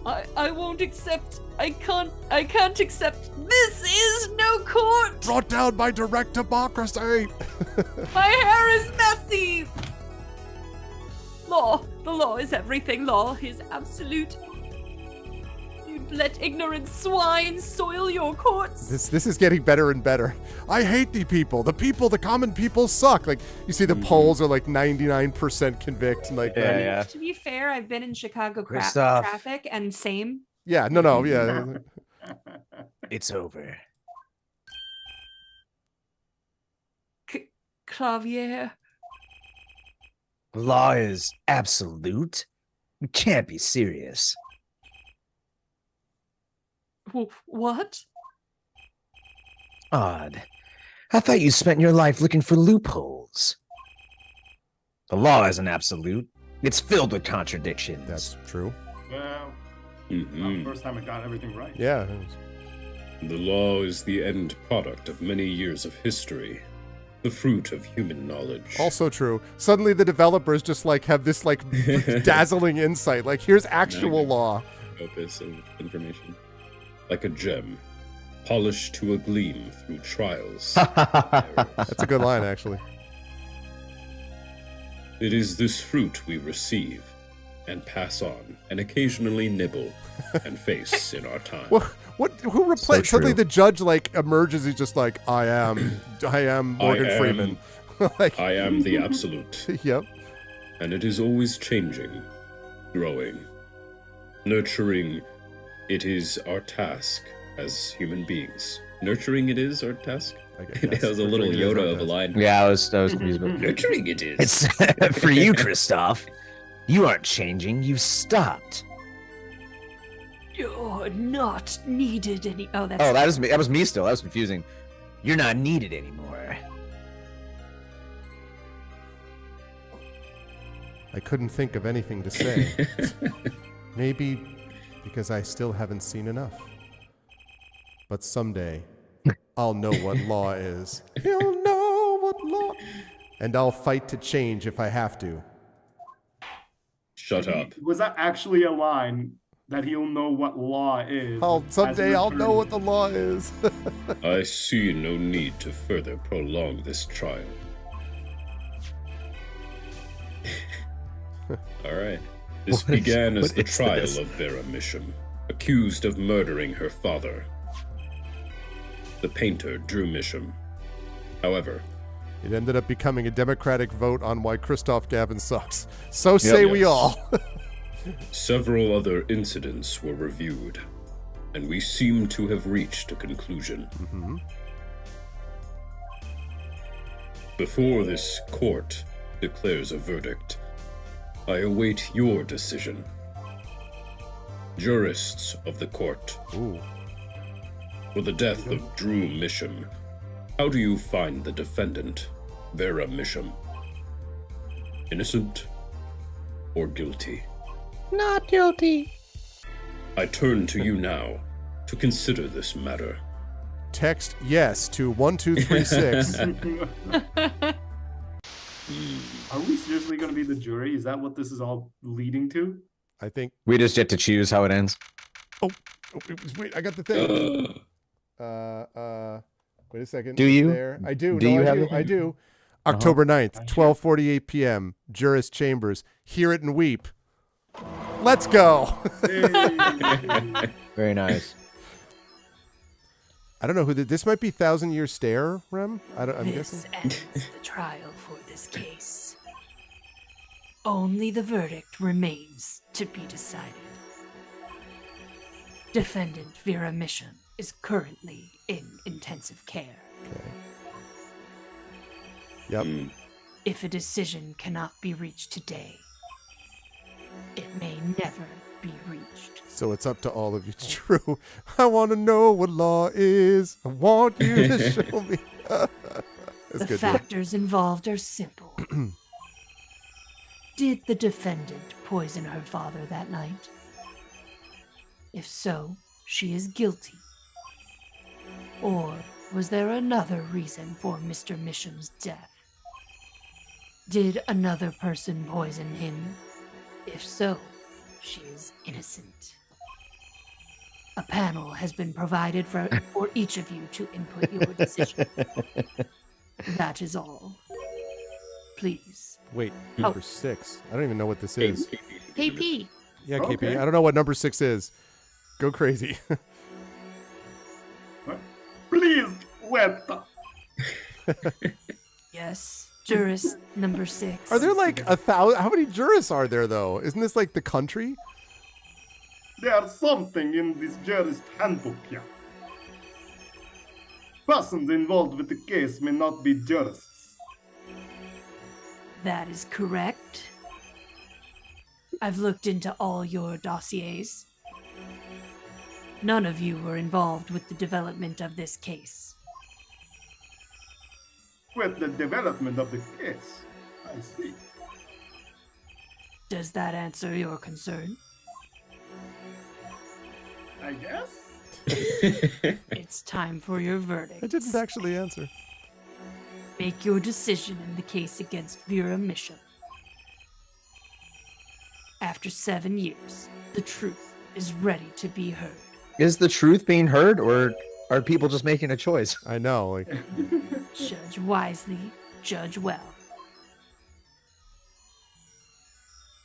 I won't accept. I can't accept. This is no court. Brought down by direct democracy. My hair is messy. Law. The law is everything. Law is absolute. You'd let ignorant swine soil your courts. This is getting better and better. I hate the people. The common people suck. Like, you see the polls are like 99% convict. And like, Yeah. To be fair, I've been in Chicago Christoph. traffic and same. Yeah, no, yeah. It's over. Clavier. Law is absolute? You can't be serious. What? Odd. I thought you spent your life looking for loopholes. The law isn't absolute. It's filled with contradictions. That's true. Well, Mhm. first time I got everything right. Yeah. The law is the end product of many years of history, the fruit of human knowledge. Also true. Suddenly the developers just like have this like dazzling insight. Like here's actual law. Opus of information. Like a gem, polished to a gleam through trials. That's a good line, actually. It is this fruit we receive and pass on, and occasionally nibble and face in our time. Who replaced? Suddenly the judge like emerges. He's just like, I am Morgan Freeman. Like, I am the absolute. Yep. And it is always changing, growing, nurturing. It is our task as human beings. Nurturing it is our task? I That was a little Yoda of a line. Yeah, I was confused. But Nurturing it is. it's for you, Christoph. You aren't changing. You stopped. You're not needed any. Oh, that's. Oh, that was me. That was me still. That was confusing. You're not needed anymore. I couldn't think of anything to say. Maybe because I still haven't seen enough. But someday, I'll know what law is. He'll know what law. And I'll fight to change if I have to. Shut up. Was that actually a line that he'll know what law is? Someday I'll know what the law is. I see no need to further prolong this trial. All right. This began as what the is trial this? of Vera Misham, accused of murdering her father, the painter Drew Misham. However, It ended up becoming a democratic vote on why Christoph Gavin sucks. So say we Yes. all. Several other incidents were reviewed, and we seem to have reached a conclusion. Mm-hmm. Before this court declares a verdict, I await your decision. Jurists of the court, Ooh. for the death of Drew Misham, how do you find the defendant, Vera Misham? Innocent or guilty? Not guilty. I turn to you now to consider this matter. Text yes to 1236. Are we seriously going to be the jury? Is that what this is all leading to? I think. We just get to choose how it ends. Wait, I got the thing. Wait a second. Do you? There. I do. Do No, you I have do. it? I do. October 9th, 12:48 p.m. Juris Chambers. Hear it and weep. Let's go. Very nice. I don't know who this might be. 1,000 Year Stare, Rem. I'm This guessing. ends the trial for this case. Only the verdict remains to be decided. Defendant Vera Misham is currently in intensive care. Okay. Yep. If a decision cannot be reached today, it may never be reached. So it's up to all of you. It's true. I want to know what law is. I want you to show me. That's The good. Dude. factors involved are simple. Did the defendant poison her father that night? If so, she is guilty. Or was there another reason for Mr. Misham's death? Did another person poison him? If so, she is innocent. A panel has been provided for each of you to input your decision. That is all. Please. Wait, number 6. I don't even know what this is. KP. Yeah, KP. Okay. I don't know what number 6 is. Go crazy. Please, wait. Yes. Jurist number 6. Are there like 1,000? How many jurists are there though? Isn't this like the country? There's something in this jurist handbook here. Persons involved with the case may not be jurists. That is correct. I've looked into all your dossiers. None of you were involved with the development of this case. With the development of the case, I see. Does that answer your concern? I guess. It's time for your verdict. I didn't actually answer. Make your decision in the case against Vera Misham. After 7 years, the truth is ready to be heard. Is the truth being heard, or are people just making a choice? I know, like Judge wisely, judge well.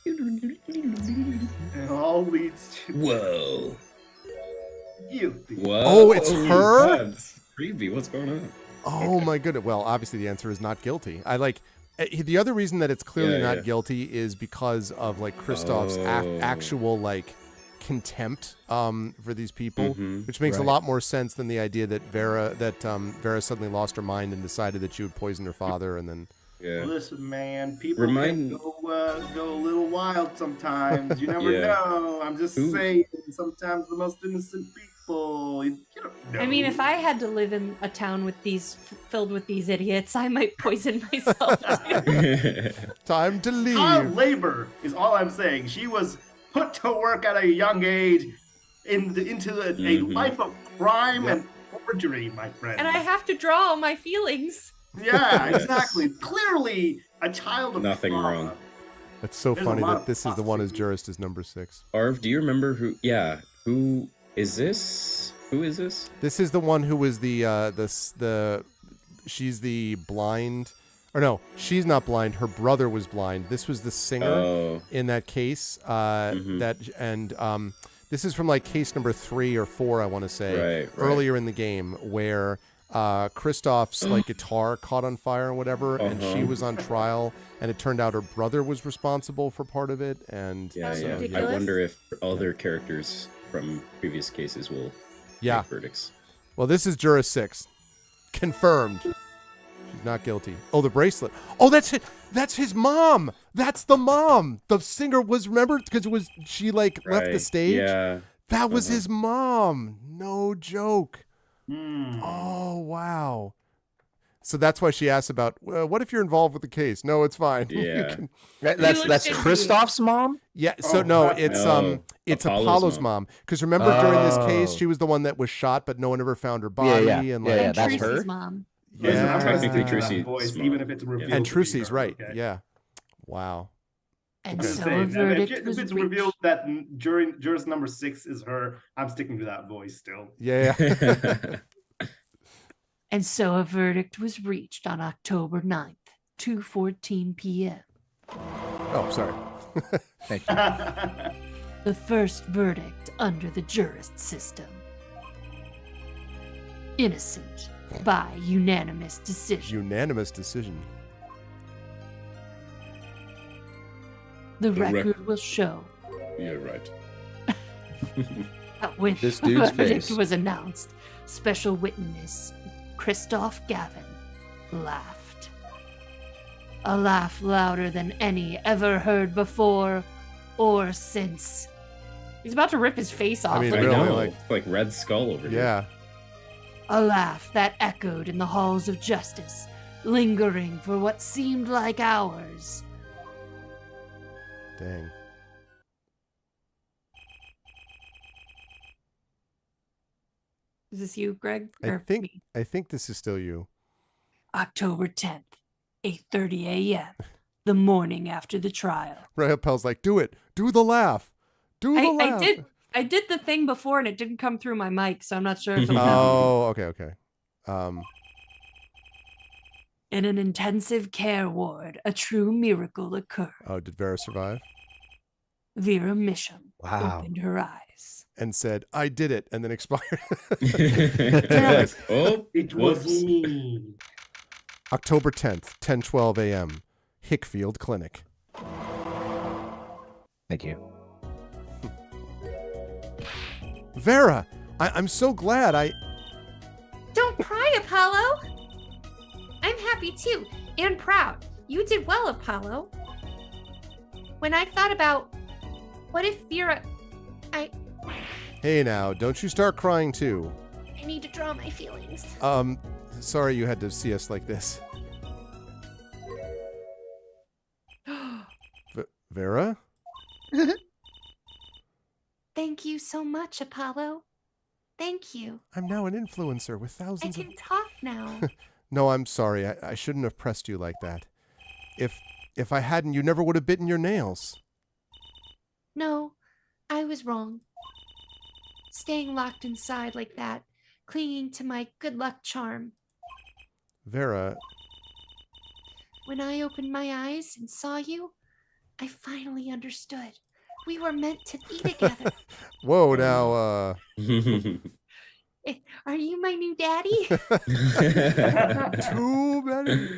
It all leads to Whoa. guilty. Whoa. Oh, it's her? That's creepy. What's going on? oh my goodness. Well, obviously the answer is not guilty. I like the other reason that it's clearly Yeah, not yeah. guilty is because of like Kristoff's Oh. actual like contempt for these people, Mhm. which makes a Right. lot more sense than the idea that Vera suddenly lost her mind and decided that she would poison her father and then Yeah. Listen, man, people Remind- can go a little wild sometimes. You never Yeah. know. I'm just Who- saying, sometimes the most innocent people, you don't know. I mean, if I had to live in a town with filled with these idiots, I might poison myself. time to leave. Child labor is all I'm saying. She was put to work at a young age into a Mhm. life of crime Yep. and forgery, my friend. And I have to draw all my feelings. Yeah, exactly. Clearly, a child of Nothing trauma. wrong. That's so There's a funny lot that of this is the one as toxicity. jurist is number 6. Arv, do you remember who? Yeah. Who is this? Who is this? This is the one who was the she's the blind, or no, she's not blind. Her brother was blind. This was the singer Oh. in that case. Mhm. This is from like case number 3 or 4, I want to say, Right, right. earlier in the game where Kristoff's like guitar caught on fire and whatever, and she Uh-huh. was on trial, and it turned out her brother was responsible for part of it, and Yeah, That's yeah. ridiculous. I wonder if other characters from previous cases will yeah. make verdicts. Well, this is Juror 6. Confirmed. She's not guilty. Oh, the bracelet. Oh, that's it. That's his mom. That's the mom. The singer was, remember? Because it was, she like left the Right. stage. Yeah. That was Uh-huh. his mom. No joke. Hmm. Oh, wow. So that's why she asked about, what if you're involved with the case? No, it's fine. You Yeah. can- That's You that's should be. Kristoff's mom. yeah. So Oh, no, God. it's No. it's Apollo's Apollo's mom. mom. Because remember during this case, Oh. she was the one that was shot, but no one ever found her body. Yeah, And yeah, like, and that's Tracy's her. mom. Listen, Yeah. I'm gonna Technically, stick to that Tracy's voice, mom. even if it's revealed. and to be Trucy's her, right. okay? Yeah. Wow. And I'm just so saying, a man, verdict if was it's reached. revealed that jurist number 6 is her, I'm sticking to that voice still. Yeah. And so a verdict was reached on October 9th, 2:14 p.m. Oh, sorry. Thank you. The first verdict under the jurist system. Innocent by unanimous decision. Unanimous decision. The The record will show You're right. that when This the dude's verdict face. was announced, special witness Christoph Gavin laughed. A laugh louder than any ever heard before or since. He's about to rip his face off. I mean, I Look at really, him. know. like- It's like Red Skull over here. Yeah. A laugh that echoed in the halls of justice, lingering for what seemed like hours. Dang. Is this you, Greg? I Or think me? I think this is still you. October 10th, 8:30 a.m., the morning after the trial. Rahapel's like, do it. Do the laugh. Do the I laugh. I did the thing before and it didn't come through my mic, so I'm not sure if I'm Oh, okay. In an intensive care ward, a true miracle occurred. Oh, did Vera survive? Vera Misham Wow. opened her eyes. And said, I did it, and then expired. Damn it. Oh, It was whoops. me. October 10th, 10:12 a.m., Hickfield Clinic. Thank you. Vera, I'm so glad Don't cry, Apollo. I'm happy too and proud. You did well, Apollo. When I thought about what if Vera... Hey now, don't you start crying too. I need to draw my feelings. Sorry you had to see us like this. Vera? Thank you so much, Apollo. Thank you. I'm now an influencer with I thousands of... can talk now. No, I'm sorry. I shouldn't have pressed you like that. If I hadn't, you never would have bitten your nails. No, I was wrong. Staying locked inside like that, clinging to my good luck charm. Vera... When I opened my eyes and saw you, I finally understood. We were meant to be together. Whoa, now, Are you my new daddy? Too many.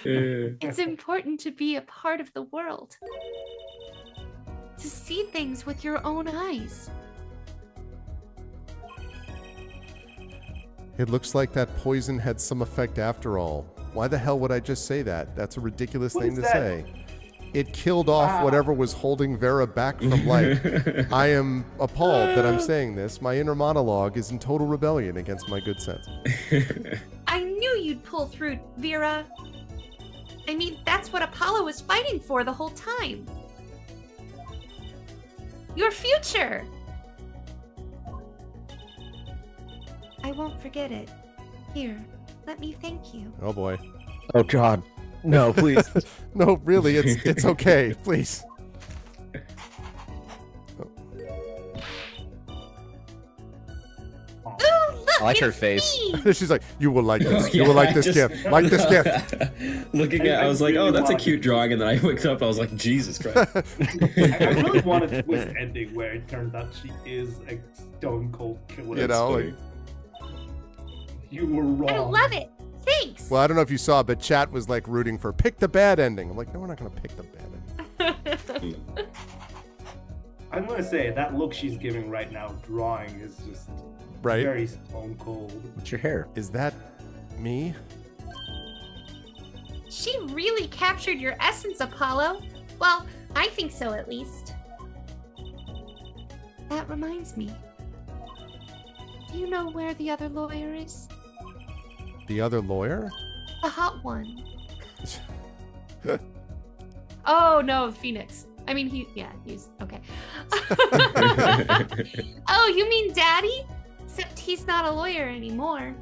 It's important to be a part of the world. To see things with your own eyes. It looks like that poison had some effect after all. Why the hell would I just say that? That's a ridiculous thing to say. It killed off whatever was holding Vera back from life. I am appalled that I'm saying this. My inner monologue is in total rebellion against my good sense. I knew you'd pull through, Vera. I mean, that's what Apollo was fighting for the whole time. Your future. I won't forget it. Here, let me thank you. Oh boy. Oh God. No, please. No, really, it's okay. Please. Ooh, look, I like her it's face. me. She's like, you will like this. You will like this gift. Like this gift. Looking at, I was like, oh, that's a cute drawing, and then I looked up, I was like, Jesus Christ. I really want a twist ending where it turns out she is a stone cold killer. You know, like, you were wrong. I love it. Thanks. well, I don't know if you saw, but chat was like rooting for pick the bad ending. I'm like, no, we're not gonna pick the bad ending. I'm gonna say that look she's giving right now, drawing, is just Right? very stone cold. What's your hair? Is that me? She really captured your essence, Apollo. Well, I think so at least. That reminds me. Do you know where the other lawyer is? The other lawyer? The hot one. Oh no, Phoenix. I mean, he's okay. Oh, you mean Daddy? Except he's not a lawyer anymore.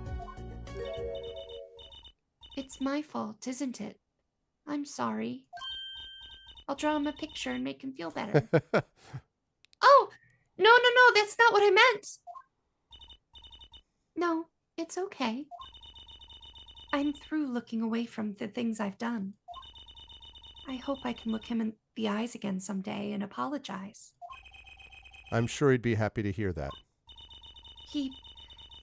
It's my fault, isn't it? I'm sorry. I'll draw him a picture and make him feel better. Oh, no, that's not what I meant. No, it's okay. I'm through looking away from the things I've done. I hope I can look him in the eyes again someday and apologize. I'm sure he'd be happy to hear that. He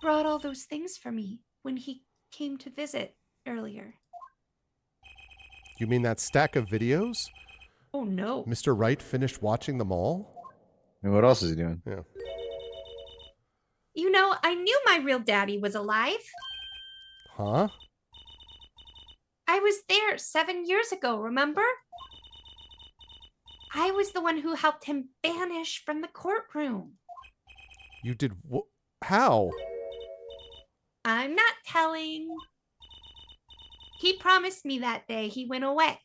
brought all those things for me when he came to visit earlier. You mean that stack of videos? Oh no. Mr. Wright finished watching them all? And what else is he doing? Yeah. You know, I knew my real daddy was alive. Huh? I was there 7 years ago, remember? I was the one who helped him vanish from the courtroom. You did how? I'm not telling. He promised me that day he went away.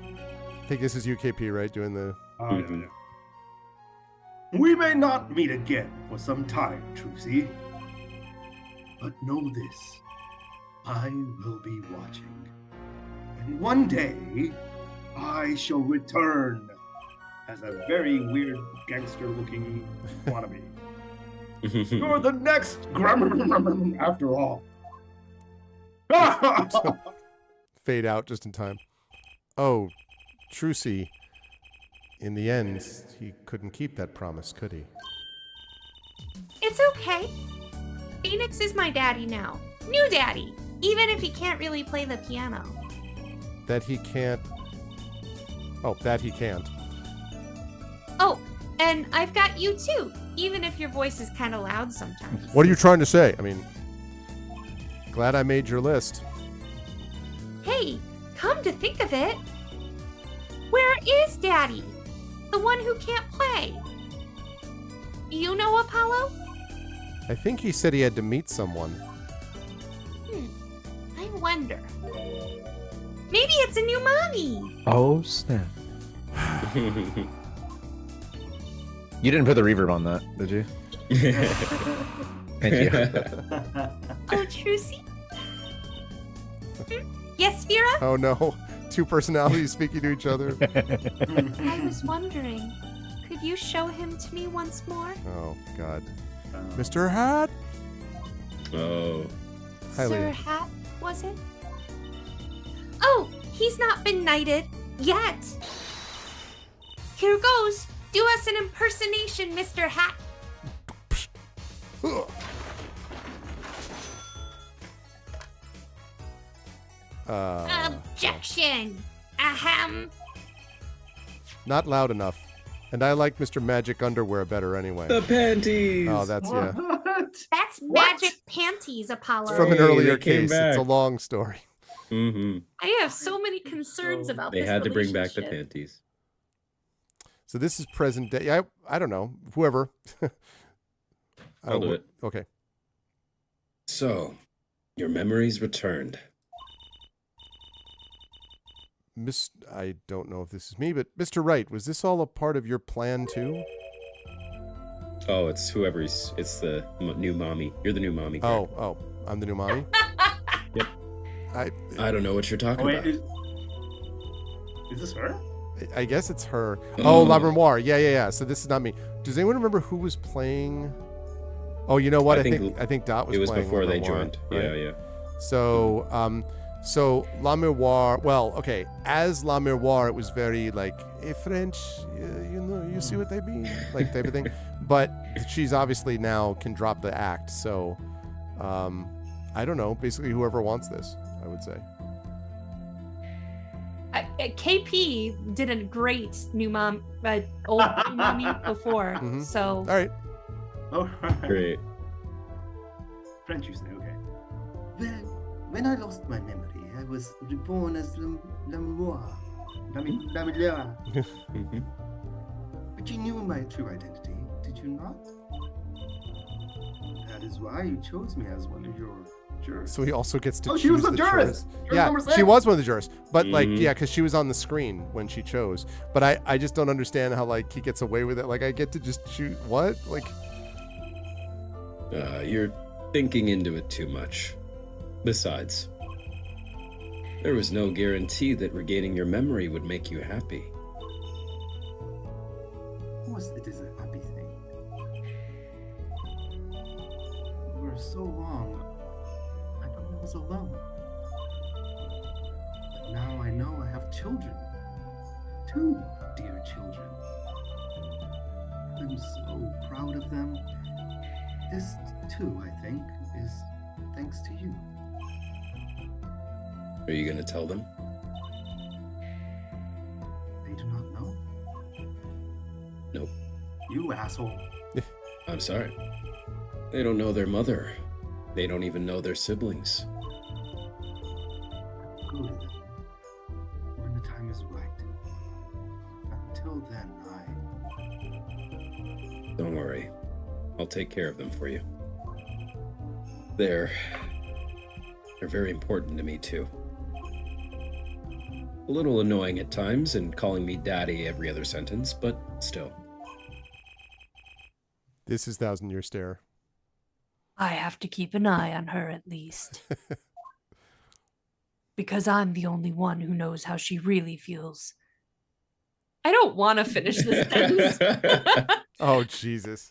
I think this is UKP, right? Doing the... Yeah. We may not meet again for some time, Trucy. But know this, I will be watching. And one day, I shall return as a very weird gangster-looking wannabe. You're the next after all. Fade out just in time. Oh, Trucy. In the end, he couldn't keep that promise, could he? It's okay. Phoenix is my daddy now. New daddy. Even if he can't really play the piano. That he can't... Oh, that he can't. Oh, and I've got you too. Even if your voice is kind of loud sometimes. What are you trying to say? I mean, glad I made your list. Hey, come to think of it, where is Daddy? The one who can't play. You know Apollo? I think he said he had to meet someone. I wonder. Maybe it's a new mommy. Oh, snap. You didn't put the reverb on that, did you? Thank you. Oh, Trucy? Yes, Vera? Oh no, two personalities speaking to each other. I was wondering, could you show him to me once more? Oh God, Mr. Hat. Oh. Hi, Sir Leah. Hat, was it? Oh, he's not been knighted yet. Here goes. Do us an impersonation, Mr. Hat. Objection. Ahem. Not loud enough. And I like Mr. Magic Underwear better anyway. The panties. Oh, that's yeah. What? That's What? magic panties, Apollo. It's from an Hey, earlier they came case. It's a back. long story. Mm-hmm. I have so many concerns about They this had to bring back the relationship. panties. So this is present day. I don't know. Whoever. I'll do it. Okay. So, your memories returned. I don't know if this is me, but Mr. Wright, was this all a part of your plan too? Oh, it's whoever's. It's the new mommy. You're the new mommy. Greg. Oh, I'm the new mommy. Yep. I don't know what you're talking Oh, wait, about. is this her? I guess it's her. Oh, La Memoire. Yeah. So this is not me. Does anyone remember who was playing? Oh, you know what? I think Dot was. It was playing before La they Memoire, joined. right? Yeah. So La Miroir, well, okay, as La Miroir, it was very like, hey, French, you know, you see what they mean? Like type of thing. But she's obviously now can drop the act. So, I don't know, basically whoever wants this, I would say. KP did a great old new mommy before. Mhm. So All right. Oh, right. Great. French, you say, okay. Well, when I lost my memory, I was reborn as Lamoire. Mhm. But you knew my true identity, did you not? That is why you chose me as one of your jurors. So he also gets to choose she was the jurist. jurist. Jurist Yeah, number she 6. was one of the jurists. But like, Mhm. yeah, because she was on the screen when she chose. But I just don't understand how like he gets away with it. Like I get to just choose what? Like You're thinking into it too much. Besides, there was no guarantee that regaining your memory would make you happy. Of course, it is a happy thing. For so long, I thought I was alone. But now I know I have children. 2 dear children. I'm so proud of them. This, too, I think, is thanks to you. Are you gonna tell them? They do not know? Nope. You asshole. I'm sorry. They don't know their mother. They don't even know their siblings. Go to them when the time is right. Until then, Don't worry. I'll take care of them for you. They're very important to me too. A little annoying at times and calling me daddy every other sentence, but still. this is 1,000-Year Stare. I have to keep an eye on her at least. Because I'm the only one who knows how she really feels. I don't want to finish this sentence. Oh Jesus.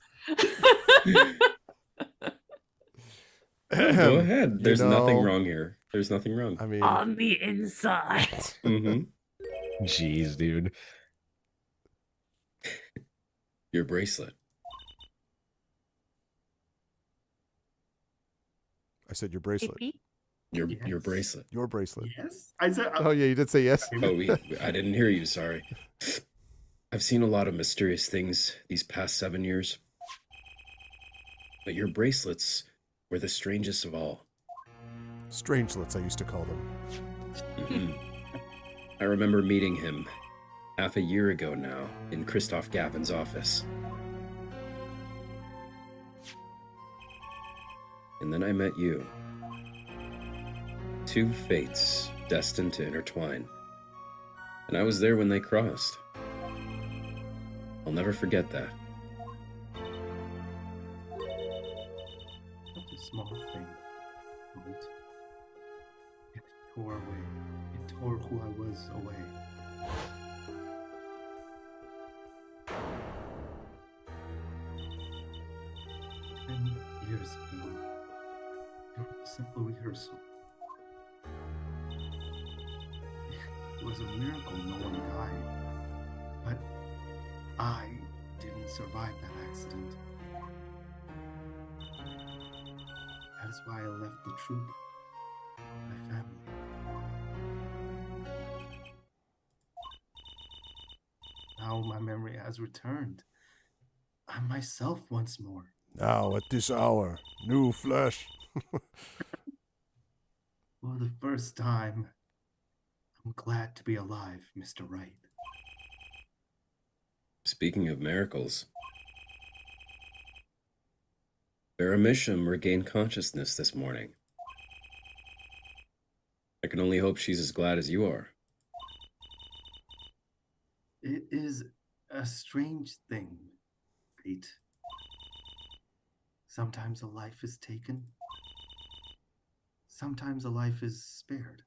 Go ahead. There's nothing know, wrong here. There's nothing wrong. I mean, On the inside. Mm-hmm. Jeez, dude. Your bracelet. I said your bracelet. KP? Your Yes. bracelet. Your bracelet. yes. I said. Oh yeah, you did say yes. Oh, I didn't hear you. Sorry. I've seen a lot of mysterious things these past 7 years. But your bracelets were the strangest of all. Strangelets, I used to call them. Mhm. I remember meeting him half a year ago now in Christoph Gavin's office. And then I met you. Two fates destined to intertwine. And I was there when they crossed. I'll never forget that. Such a small thing, but it tore away. It tore who I was away. 10 years ago, it was a simple rehearsal. It was a miracle no one died, but I didn't survive that accident. That is why I left the troop, my family. Now my memory has returned. I'm myself once more. Now at this hour, new flesh. For the first time, I'm glad to be alive, Mr. Wright. Speaking of miracles, Baramisham regained consciousness this morning. I can only hope she's as glad as you are. It is a strange thing, fate. Sometimes a life is taken. Sometimes a life is spared.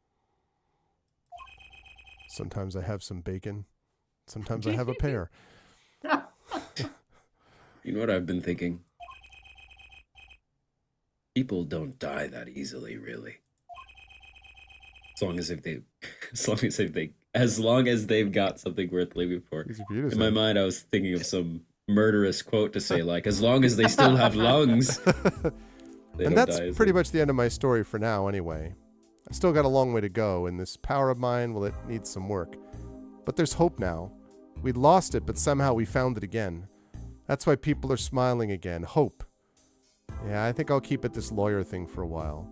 Sometimes I have some bacon. Sometimes I have a pear. You know what I've been thinking? People don't die that easily, really. As long as they've got something worth living for. Easy for you to In say. my mind, I was thinking of some murderous quote to say, like, as long as they still have lungs. They And don't that's die as pretty they- much the end of my story for now, anyway. I still got a long way to go, and this power of mine, well, it needs some work. But there's hope now. We'd lost it, but somehow we found it again. That's why people are smiling again. Hope. Yeah, I think I'll keep at this lawyer thing for a while.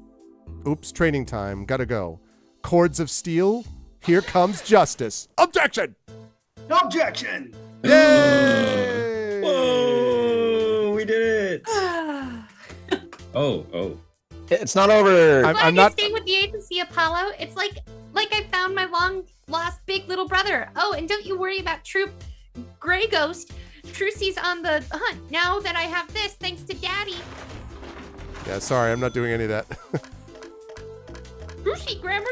Oops, training time. Gotta go. Cords of steel. Here comes justice. Objection! Objection! Yay! Whoa! We did it! Oh. It's not over. I'm Glad not. you stayed with the agency, Apollo. It's like I found my long lost big little brother. Oh, and don't you worry about Troop Gray Ghost. Trucy's on the hunt now that I have this, thanks to Daddy. Yeah, sorry, I'm not doing any of that. Trucy, Grammarly?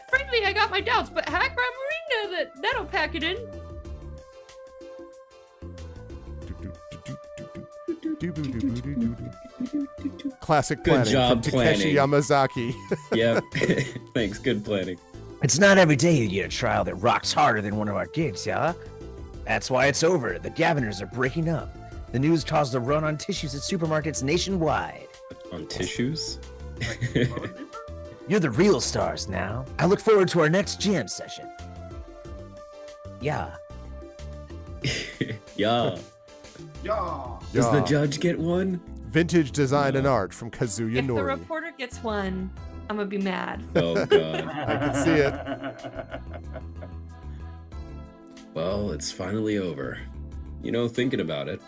Frankly, I got my doubts, but hack Grammarly, that'll pack it in. Classic Good planning job from Takeshi planning. Yamazaki. Yep. Thanks. Good planning. It's not every day you get a trial that rocks harder than one of our gigs, yeah? That's why it's over. The Gaviners are breaking up. The news caused a run on tissues at supermarkets nationwide. On tissues? You're the real stars now. I look forward to our next jam session. Yeah. Yeah. Yeah. Does the Yeah. judge get one? Vintage design and art from Kazuya If the Nori. reporter gets one, I'm gonna be mad. Oh, God. I can see it. Well, it's finally over. You know, thinking about it,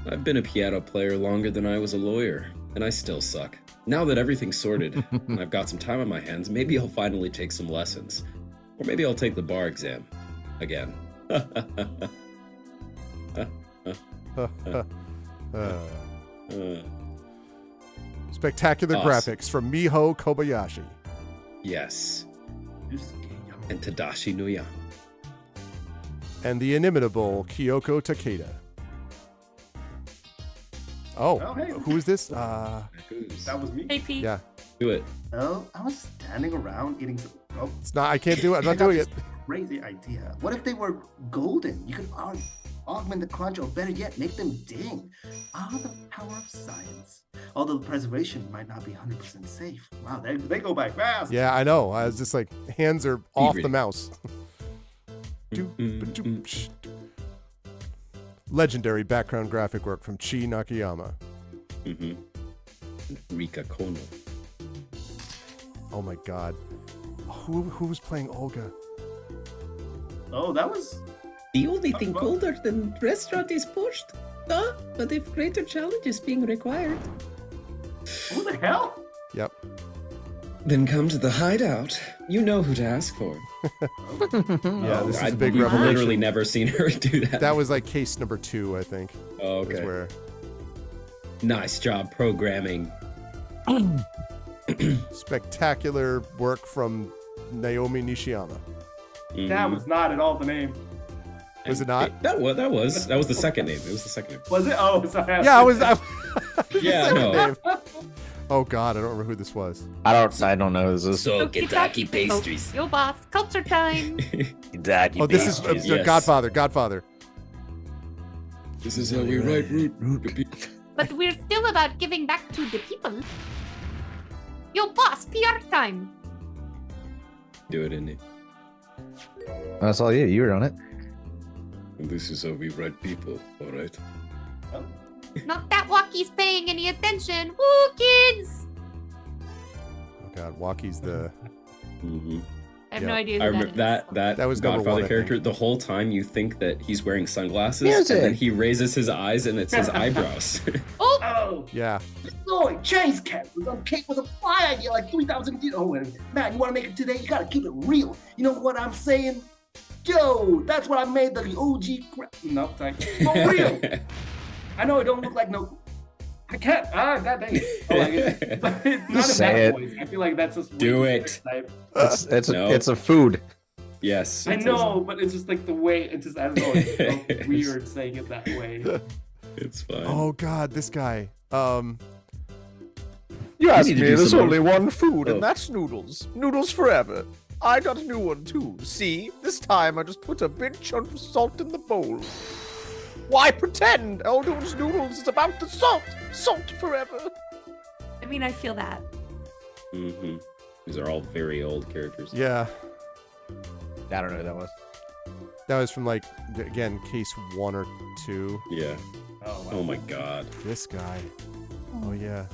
I've been a piano player longer than I was a lawyer, and I still suck. Now that everything's sorted and I've got some time on my hands, maybe I'll finally take some lessons. Or maybe I'll take the bar exam. Again. Spectacular Awesome. graphics from Miho Kobayashi. Yes. And Tadashi no Yama. And the inimitable Kyoko Takeda. Oh, Oh, hey. who is this? That was me. Hey, Pete. Yeah, Do it. Oh, I was standing around eating some. Oh, it's not. I can't do it. I'm I not got doing this it. Crazy idea. What if they were golden? You could augment the crunch, or better yet, make them ding. The power of science. Although preservation might not be 100% safe. Wow, they go by fast. Yeah, I know. I was just like, hands are off the reading. mouse. Legendary background graphic work from Chi Nakayama. Mm-hmm. Rika Kono. Oh my god. Who was playing Olga? Oh, that was. The only thing colder than restaurant is pushed. But if greater challenge is being required. Who the hell? Yep. Then come to the hideout. You know who to ask for. Yeah, this is a big We've revelation. literally never seen her do that. That was like case number 2, I think. Oh, Was okay. where Nice job programming. spectacular work from Naomi Nishiyama. That was not at all the name. Was it not? That was the second name. It was the second name. Was it? Oh, sorry. Yeah, I was. Yeah, no. Name. Oh God, I don't remember who this was. I don't know who this is. So, Kentucky pastries. Yo, boss. Culture time. Kentucky Oh, this is pastries. Yes. Godfather. This is how we write root. But we're still about giving back to the people. Yo, boss. PR time. Do it, Indy. That's all you. You were on it. This is how we write people, all right? Not that Walkie's paying any attention. Woo, kids. Oh God, Walkie's the. Mm-hmm. I have Yeah. no idea who I remember that is. That was number Godfather one, I character. think. The whole time you think that he's wearing sunglasses, Music. and then he raises his eyes, and it's his eyebrows. Oh, Oh, Yeah. Lloyd, Chinese cat was on cake was a fly idea like 3,000 years. Oh, and man, you want to make it today? You gotta keep it real. You know what I'm saying? Yo, that's what I made the OG crap. No, it's like for real. I know it don't look like no. I can't. God dang it. Oh, like, but it's not in Say that it. voice. I feel like that's just Do way too it. type. It's No. it's a food. Yes. I it is. know, but it's just like the way. It's just I don't know. It's so weird saying it that way. It's fine. Oh God, this guy. You asked need to me, do there's some more- only one food, Oh. and that's noodles. Noodles forever. I got a new one too. See, this time I just put a big chunk of salt in the bowl. Why pretend? Eldo's noodles is about the salt. Salt forever. I mean, I feel that. Mm-hmm. These are all very old characters. Yeah, I don't know who that was. that was from like again case 1 or 2. Yeah. Oh, wow. Oh my God. This guy. Oh yeah.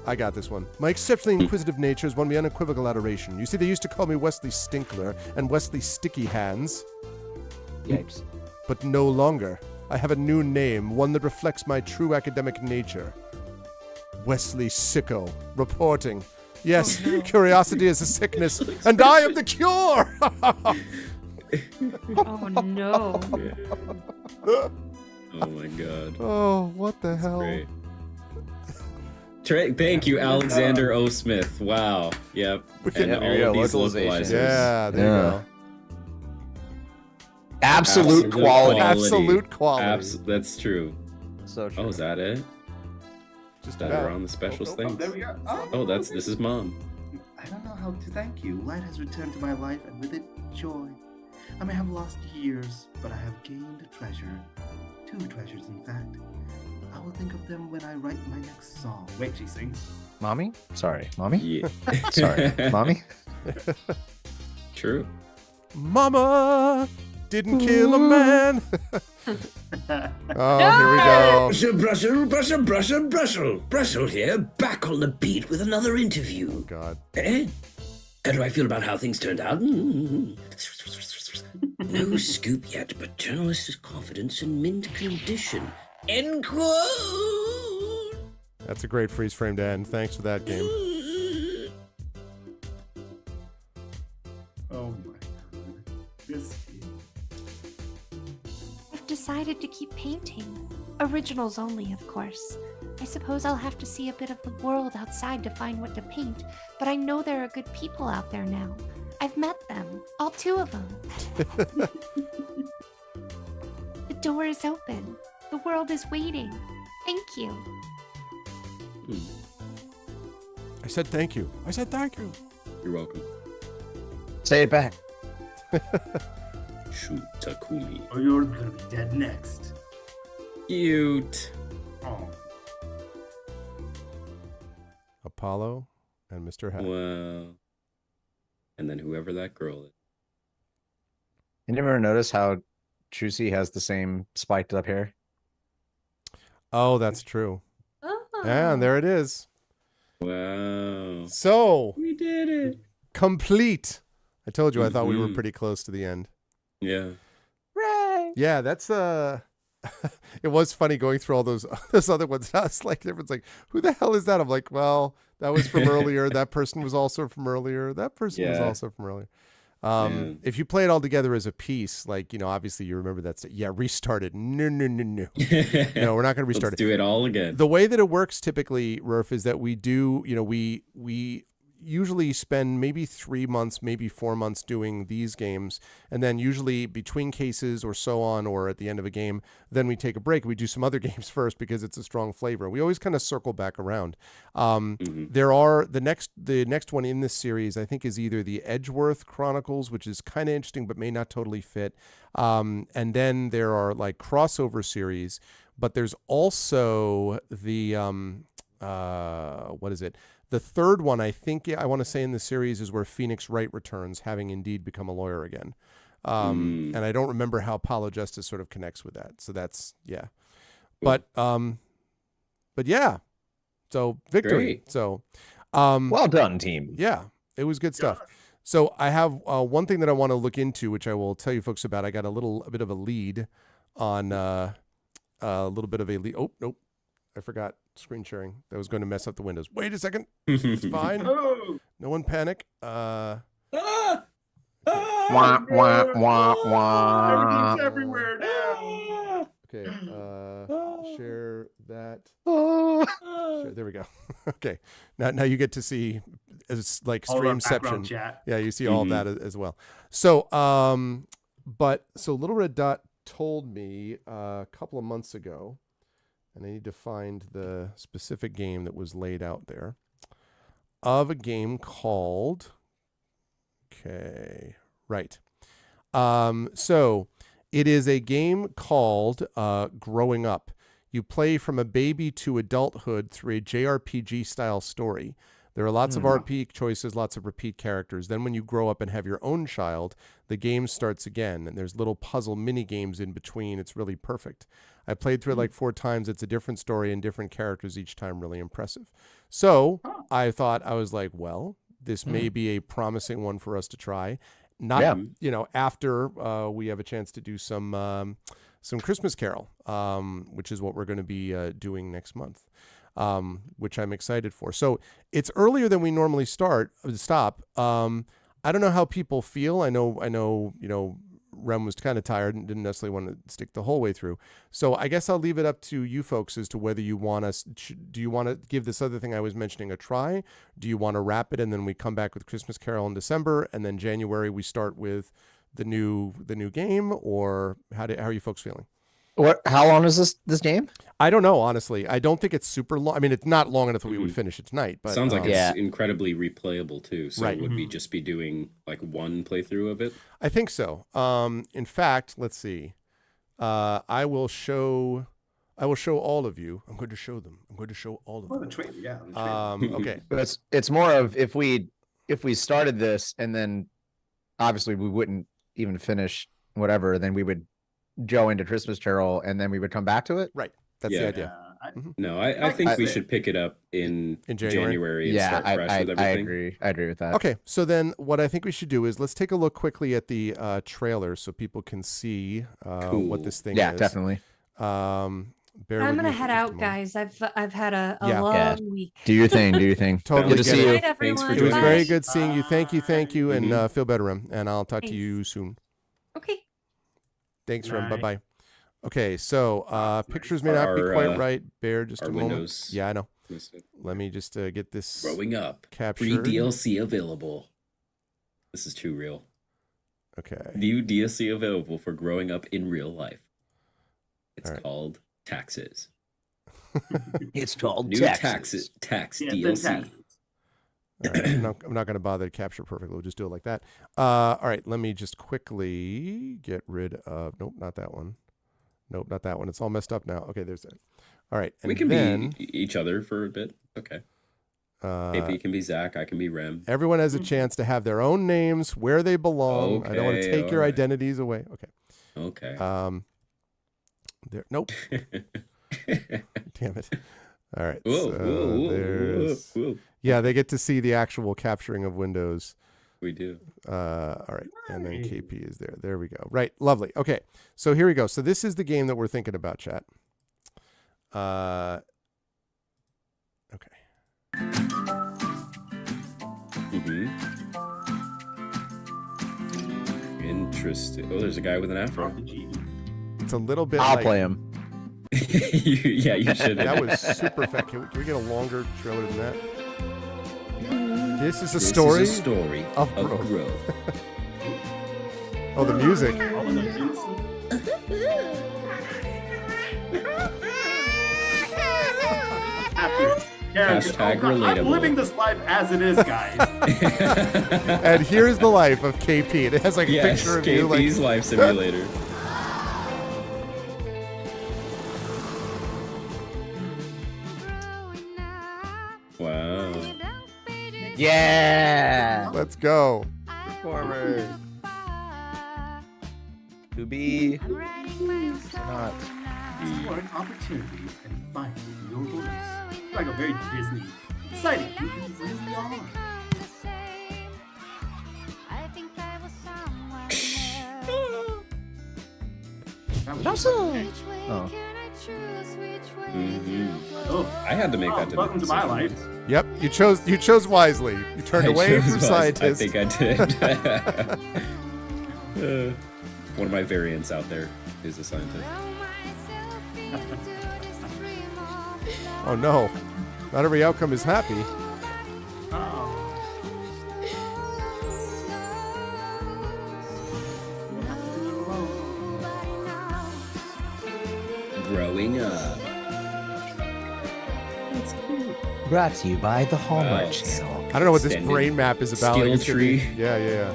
I got this one. My exceptionally inquisitive nature has won me unequivocal adoration. You see, they used to call me Wesley Stinkler and Wesley Sticky Hands, Yipes. but no longer. I have a new name, one that reflects my true academic nature. Wesley Sicko, reporting. Yes, curiosity is a sickness, and I am the cure! Oh no. Yeah. Oh my God. Oh, what the hell? Great. Thank you, Alexander O. Smith. Wow. Yep. We can- And Yeah, all yeah, of these localization. localizers. Yeah, there Yeah. you go. Absolute quality. Absolute quality. That's true. So true. Oh, is that it? Just That about. are on the specials Oh, thing? there we go. Oh, this is Mom. I don't know how to thank you. Light has returned to my life, and with it, joy. I may have lost years, but I have gained a treasure. 2 treasures, in fact. I will think of them when I write my next song. Wait, she sings. Mommy? Sorry. Mommy? Yeah. Sorry. Mommy? True. Mama didn't kill a man. Oh, here we go. Brussel here, back on the beat with another interview. God. Eh? How do I feel about how things turned out? No scoop yet, but journalist confidence in mint condition. End quote. That's a great freeze frame to end. Thanks for that game. Oh my god. This I've decided to keep painting. Originals only, of course. I suppose I'll have to see a bit of the world outside to find what to paint, but I know there are good people out there now. I've met them, all 2 of them. The door is open. The world is waiting. Thank you. I said thank you. I said thank you. You're welcome. Say it back. Shoot, Takumi. or you're gonna be dead next. Cute. Oh. Apollo and Mr. Hat. Wow. And then whoever that girl is. You never notice how Trucy has the same spiked up hair? Oh, that's true. Oh. And there it is. Wow. So, We did it. complete. I told you I thought we were pretty close to the end. Yeah. Right. Yeah, that's it was funny going through all those other ones. I was like, everyone's like, who the hell is that? I'm like, well, that was from earlier. That person was also from earlier. That person was also from earlier. If you play it all together as a piece, like, obviously you remember that. Yeah, restart it. No. No, we're not going to restart Let's do it all again. The way that it works typically, Rurf, is that we do, we usually spend maybe 3 months, maybe 4 months doing these games. And then usually between cases or so on, or at the end of a game, then we take a break. We do some other games first because it's a strong flavor. We always kind of circle back around. There are the next one in this series, I think, is either the Edgeworth Chronicles, which is kind of interesting, but may not totally fit. And then there are like crossover series, but there's also the, what is it? The third one, I think, I want to say in the series is where Phoenix Wright returns, having indeed become a lawyer again. And I don't remember how Apollo Justice sort of connects with that. So that's, yeah. But yeah. So victory. Great. So, well done, team. Yeah, it was good stuff. So I have one thing that I want to look into, which I will tell you folks about. I got a bit of a lead on a little bit of a lead. Oh, nope. I forgot screen sharing. That was going to mess up the windows. Wait a second. It's fine. No one panic. Wah, wah, wah, wah. Everything's everywhere now. Okay. Share that. Share, there we go. Okay. Now you get to see it's like Streamception. Yeah, you see all of that as well. So Little Red Dot told me a couple of months ago, and I need to find the specific game that was laid out there, of a game called, so it is a game called Growing Up. You play from a baby to adulthood through a JRPG style story. There are lots of RP choices, lots of repeat characters. Then when you grow up and have your own child, the game starts again, and there's little puzzle mini games in between. It's really perfect. I played through it like 4 times. It's a different story and different characters each time. Really impressive. So I thought, I was like, well, this may be a promising one for us to try. Not, after we have a chance to do some Christmas Carol, which is what we're going to be doing next month. Which I'm excited for. So it's earlier than we normally stop. I don't know how people feel. I know, Rem was kind of tired and didn't necessarily want to stick the whole way through. So I guess I'll leave it up to you folks as to whether you want us, do you want to give this other thing I was mentioning a try? Do you want to wrap it and then we come back with Christmas Carol in December, and then January we start with the new game? Or how are you folks feeling? How long is this game? I don't know, honestly. I don't think it's super long. I mean, it's not long enough that we would finish it tonight. But sounds like it's incredibly replayable too. So would we just be doing like one playthrough of it? I think so. In fact, let's see. I will show all of you. I'm going to show them. I'm going to show all of them. The trailer, yeah. Okay. But it's more of if we started this and then obviously we wouldn't even finish whatever, then we would go into Christmas Carol and then we would come back to it. Right. That's the idea. No, I think we should pick it up in January and start fresh with everything. I agree with that. Okay. So then what I think we should do is let's take a look quickly at the trailer so people can see what this thing is. Yeah, definitely. I'm gonna head out, guys. I've had a long week. Do your thing. Totally good to see you. Thanks for It joining was us. very good seeing you. Thank you, and feel better, Rem. And I'll talk to you soon. Okay. Thanks, Rem. Bye-bye. Okay, so pictures may not be quite right. Bear, just a moment. Windows. Yeah, I know. Let me just get this Growing Up. captured. Free DLC available. This is too real. Okay. New DLC available for Growing Up in real life. It's called Taxes. It's called New tax DLC. All right, I'm not going to bother to capture perfectly. We'll just do it like that. All right, let me just quickly get rid of... Nope, not that one. Nope, not that one. It's all messed up now. Okay, there's that. All right. And we can be each other for a bit. Okay. AP can be Zach. I can be Rem. Everyone has a chance to have their own names, where they belong. Okay, I don't want to take your identities away. Okay. Okay. Nope. Damn it. All right. Whoa. Yeah, they get to see the actual capturing of windows. We do. All right. And then KP is there. There we go. Right. Lovely. Okay. So here we go. So this is the game that we're thinking about, chat. Okay. Interesting. Oh, there's a guy with an afro. It's a little bit I'll like... play him. Yeah, you should. That was super fat. Can we get a longer trailer than that? This is a This story, is a story of of growth. Oh, the music. Hashtag relatable. I'm living this life as it is, guys. And here's the life of KP. It has like a Yes, picture of you. KP's Like, Life Simulator. Wow. Yeah. let's go. Performer. To be not. Explore opportunities and find your voice. Like a very Disney. Exciting. You really are. That was Awesome. Oh. Oh, I had to make that. welcome to my life. Yep, you chose wisely. You turned away from scientists. I think I did. One of my variants out there is a scientist. Oh no, not every outcome is happy. Growing up. Brought to you by the Hallmark Wow. Channel. I don't know what this Standing brain map is about. skill It's gonna be- tree. Yeah.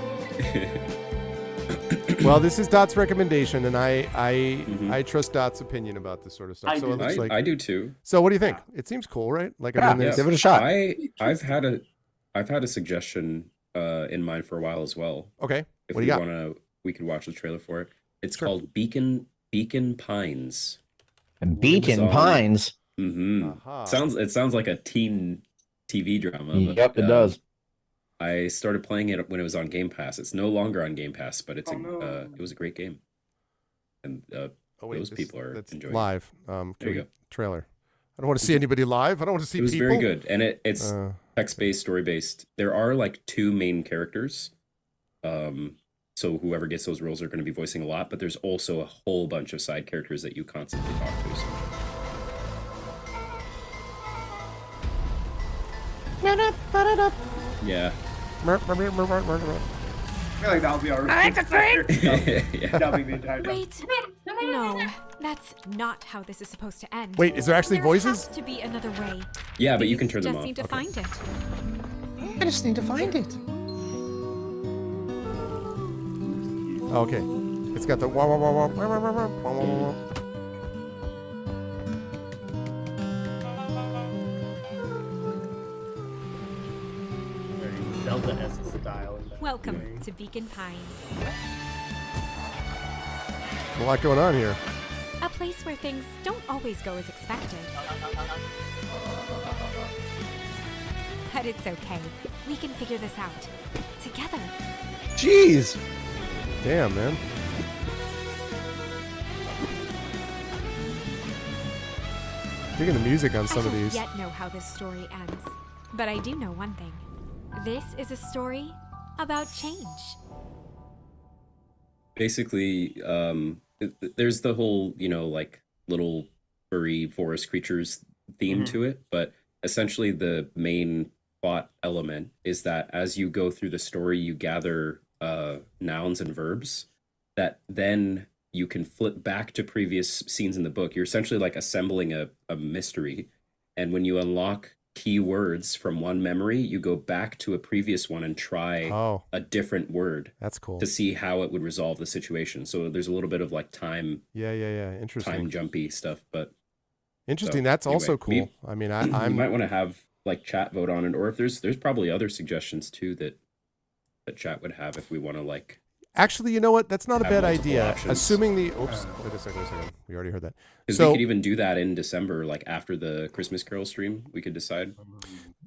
Well, this is Dot's recommendation, and I trust Dot's opinion about this sort of stuff. I So do. it looks like. I do too. So what do you think? It seems cool, right? Like I Yeah, mean, there's- give it a shot. I've had a suggestion in mind for a while as well. Okay. If What do we you got? wanna, we could watch the trailer for it. It's Sure. called Beacon Pines. And Beacon on- Pines. Aha. It sounds like a teen TV drama. But, Yep, it does. I started playing it when it was on Game Pass. It's no longer on Game Pass, but it's Oh, no. it was a great game, and Oh, those people are that's enjoying it. live. There you go. Trailer. I don't want to see anybody live. I don't want to see It was people. very good, and it's Uh, text-based, story-based. There are like two main characters, so whoever gets those roles are going to be voicing a lot. But there's also a whole bunch of side characters that you constantly talk to. So. Yeah. I feel like that'll be our. I like the Yeah. Dubbing the entire time. Wait, no, that's not how this is supposed to end. Wait, is there actually There voices? has to be another way. Yeah, but you We can turn them just off. need to find it. I just need to find it. Okay. It's got the wah wah wah wah wah wah wah wah wah wah. Very Delta S style. in that Welcome way. to Beacon Pines, A lot going on here. a place where things don't always go as expected. But it's okay. We can figure this out together. Jeez. Damn, man. Digging the music on some I of don't these. yet know how this story ends, but I do know one thing. This is a story about change. Basically, there's the whole, like little furry forest creatures theme to it, but essentially the main plot element is that as you go through the story, you gather nouns and verbs that then you can flip back to previous scenes in the book. You're essentially like assembling a mystery, and when you unlock key words from one memory, you go back to a previous one and try Oh, a different word that's cool. to see how it would resolve the situation. So there's a little bit of like time Yeah. Interesting. time jumpy stuff, but Interesting. so, That's anyway, also cool. I mean, you I'm might want to have like chat vote on it, or if there's probably other suggestions too that chat would have if we want to like. actually, you know what? That's not a Have bad multiple idea. options. Assuming the oops, wait a second. We already heard that. Because So we could even do that in December, like after the Christmas Carol stream, we could decide.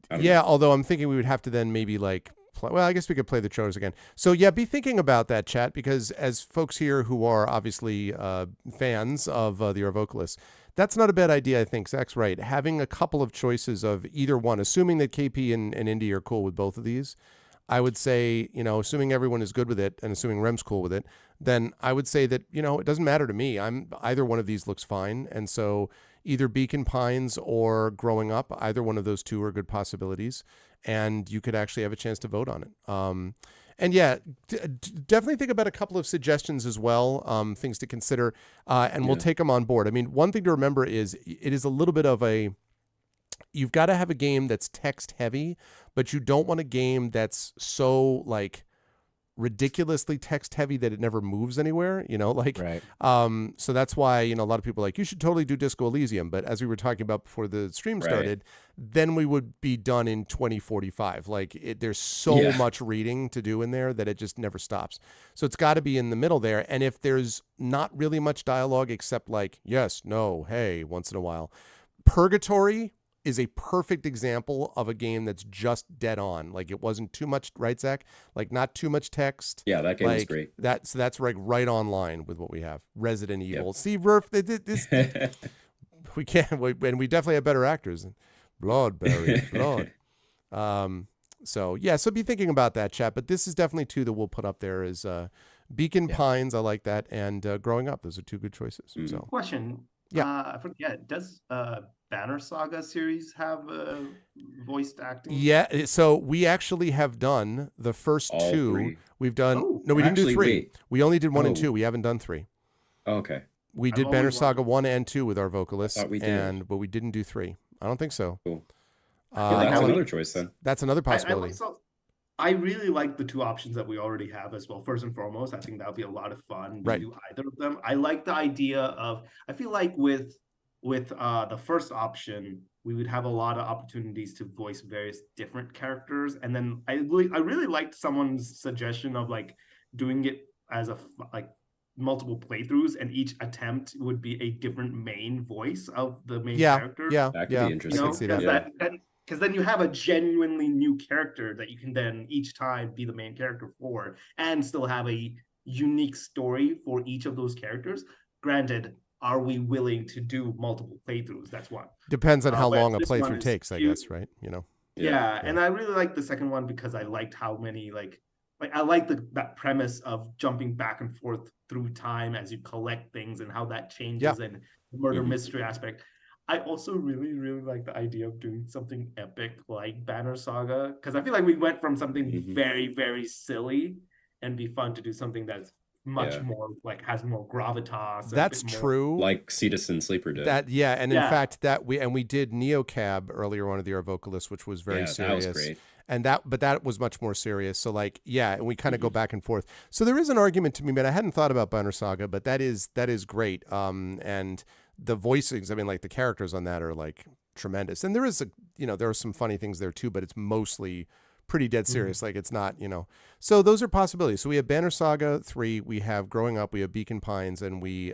I don't yeah, know. although I'm thinking we would have to then maybe like play. Well, I guess we could play the trailers again. So yeah, be thinking about that, chat, because as folks here who are obviously fans of the Arvocalists, that's not a bad idea. I think Zach's right. Having a couple of choices of either one, assuming that KP and Indy are cool with both of these, I would say, assuming everyone is good with it and assuming Rem's cool with it, then I would say that, it doesn't matter to me. Either one of these looks fine. And so either Beacon Pines or Growing Up, either one of those two are good possibilities. And you could actually have a chance to vote on it. And yeah, definitely think about a couple of suggestions as well, things to consider, and we'll take them on board. I mean, one thing to remember is it is a little bit of you've got to have a game that's text heavy, but you don't want a game that's so ridiculously text heavy that it never moves anywhere, Right. So that's why, a lot of people are like, you should totally do Disco Elysium. But as we were talking about before the stream started, then we would be done in 2045. There's so much reading to do in there that it just never stops. So it's got to be in the middle there. And if there's not really much dialogue except yes, no, hey, once in a while, Purgatory is a perfect example of a game that's just dead on. It wasn't too much, right, Zach? Not too much text. Yeah, that game is great. That's right on line with what we have. Resident Evil. See, Rurf, this we can't, and we definitely have better actors. Bloodberry, blood. So be thinking about that, chat. But this is definitely two that we'll put up there as Beacon Pines. I like that, and Growing Up. Those are two good choices. So question. Yeah. I forget. Does Banner Saga series have voiced acting? Yeah. So we actually have done the first All two. three. We've done. No, we didn't do three. Wait. We only did one and two. We haven't done three. Oh, okay. We did Banner Saga 1 and 2 with our vocalists, Thought we did. but we didn't do 3. I don't think so. Cool. That's another choice then. That's another possibility. I really like the two options that we already have as well. First and foremost, I think that would be a lot of fun to do either of them. I like the idea of, I feel like with the first option, we would have a lot of opportunities to voice various different characters. And then I really liked someone's suggestion of doing it as multiple playthroughs, and each attempt would be a different main voice of the main character. Yeah, that could be interesting. Because then you have a genuinely new character that you can then each time be the main character for, and still have a unique story for each of those characters. Granted, are we willing to do multiple playthroughs? That's one. Depends on how long a playthrough takes, I guess, right? Yeah, and I really like the second one because I liked how many I like that premise of jumping back and forth through time as you collect things and how that changes and the murder mystery aspect. I also really, really like the idea of doing something epic like Banner Saga, because I feel like we went from something very, very silly and be fun to do something that's much more has more gravitas. That's true. Like Citizen Sleeper did. In fact we did Neocab earlier on of the Arvocalists, which was very serious. That was great. And that was much more serious. So and we kind of go back and forth. So there is an argument to me, but I hadn't thought about Banner Saga, but that is great. And the voicings, I mean, the characters on that are tremendous. And there is there are some funny things there too, but it's mostly pretty dead serious. It's not, so those are possibilities. So we have Banner Saga 3, we have Growing Up, we have Beacon Pines, and we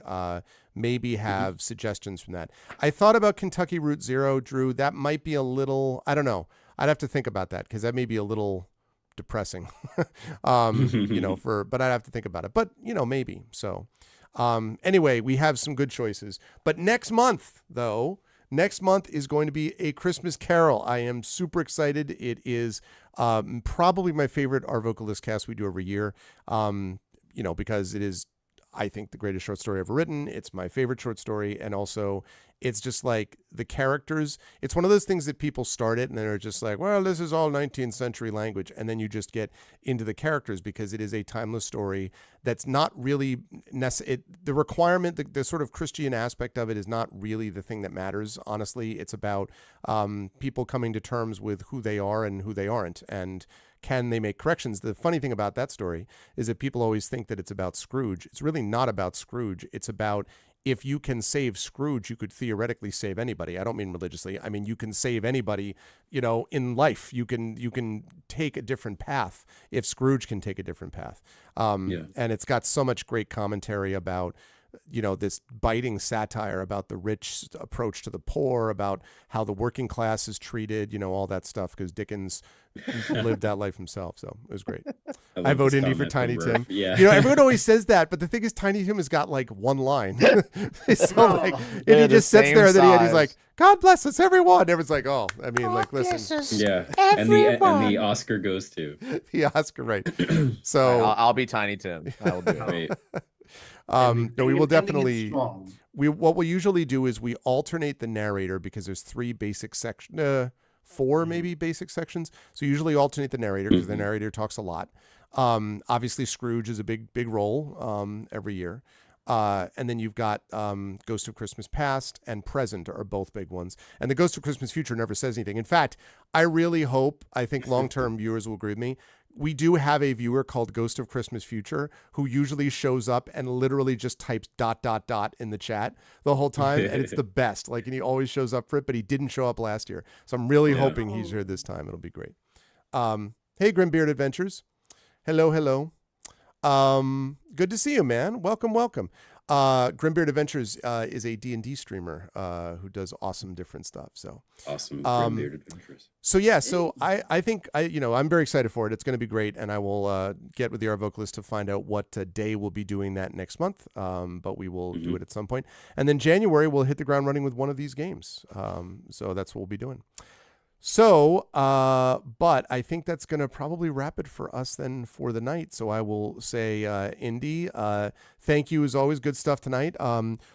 maybe have suggestions from that. I thought about Kentucky Route Zero, Drew. That might be a little, I don't know. I'd have to think about that because that may be a little depressing, but I'd have to think about it. But, maybe. So anyway, we have some good choices. But next month is going to be A Christmas Carol. I am super excited. It is probably my favorite Arvocalist cast we do every year, because it is, I think, the greatest short story ever written. It's my favorite short story. And also, it's just the characters. It's one of those things that people start it and they're just well, this is all 19th century language. And then you just get into the characters because it is a timeless story that's not really necessary. The requirement, the sort of Christian aspect of it is not really the thing that matters. Honestly, it's about people coming to terms with who they are and who they aren't. And can they make corrections? The funny thing about that story is that people always think that it's about Scrooge. It's really not about Scrooge. It's about, if you can save Scrooge, you could theoretically save anybody. I don't mean religiously. I mean, you can save anybody, in life. You can take a different path if Scrooge can take a different path. And it's got so much great commentary about this biting satire about the rich approach to the poor, about how the working class is treated, all that stuff, because Dickens lived that life himself. So it was great. I vote Indy for Tiny Tim. Yeah. Everyone always says that, but the thing is, Tiny Tim has got like one line. So and he just sits there at the end. He's like, "God bless us, everyone." And everyone's like, "Oh, I mean, like, listen." Yeah. And the Oscar goes to the Oscar, right? So I'll be Tiny Tim. I will do it. Right. No, we will definitely. What we usually do is we alternate the narrator, because there's 3 basic sections, 4 maybe basic sections. So usually alternate the narrator, because the narrator talks a lot. Obviously Scrooge is a big role every year. And then you've got Ghost of Christmas Past and Present are both big ones. And the Ghost of Christmas Future never says anything. In fact, I think long-term viewers will agree with me. We do have a viewer called Ghost of Christmas Future who usually shows up and literally just types ... in the chat the whole time. And it's the best. Like, and he always shows up for it, but he didn't show up last year. So I'm really hoping he's here this time. It'll be great. Hey, Grimbeard Adventures. Hello. Good to see you, man. Welcome. Grimbeard Adventures is a D&D streamer who does awesome different stuff. So awesome. Grimbeard Adventures. So yeah, so I think I'm very excited for it. It's going to be great, and I will get with the Arvocalists to find out what day we'll be doing that next month. But we will do it at some point, and then January we'll hit the ground running with one of these games. So that's what we'll be doing. So, but I think that's going to probably wrap it for us then for the night. So I will say, Indy, thank you as always. Good stuff tonight.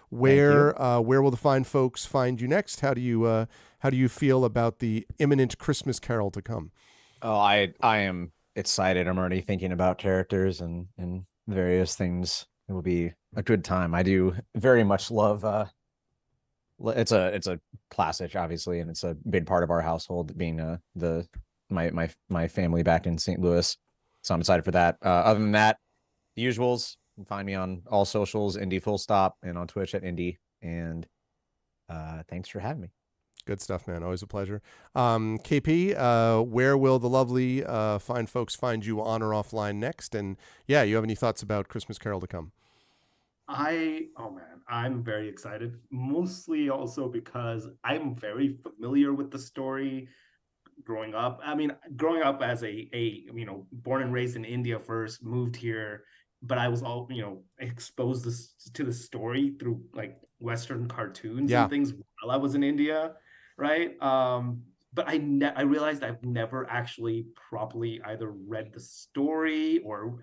Where will the fine folks find you next? How do you feel about the imminent Christmas Carol to come? Oh, I am excited. I'm already thinking about characters and various things. It will be a good time. I do very much love, it's a classic, obviously, and it's a big part of our household, being my family back in St. Louis. So I'm excited for that. Other than that, the usuals. You can find me on all socials, Indy Full Stop, and on Twitch at Indy. And thanks for having me. Good stuff, man. Always a pleasure. KP, where will the lovely fine folks find you on or offline next? And yeah, you have any thoughts about Christmas Carol to come? I'm very excited, mostly also because I'm very familiar with the story growing up. I mean, growing up as a born and raised in India first, moved here, but I was all, exposed to the story through like Western cartoons and things while I was in India, right? But I realized I've never actually properly either read the story or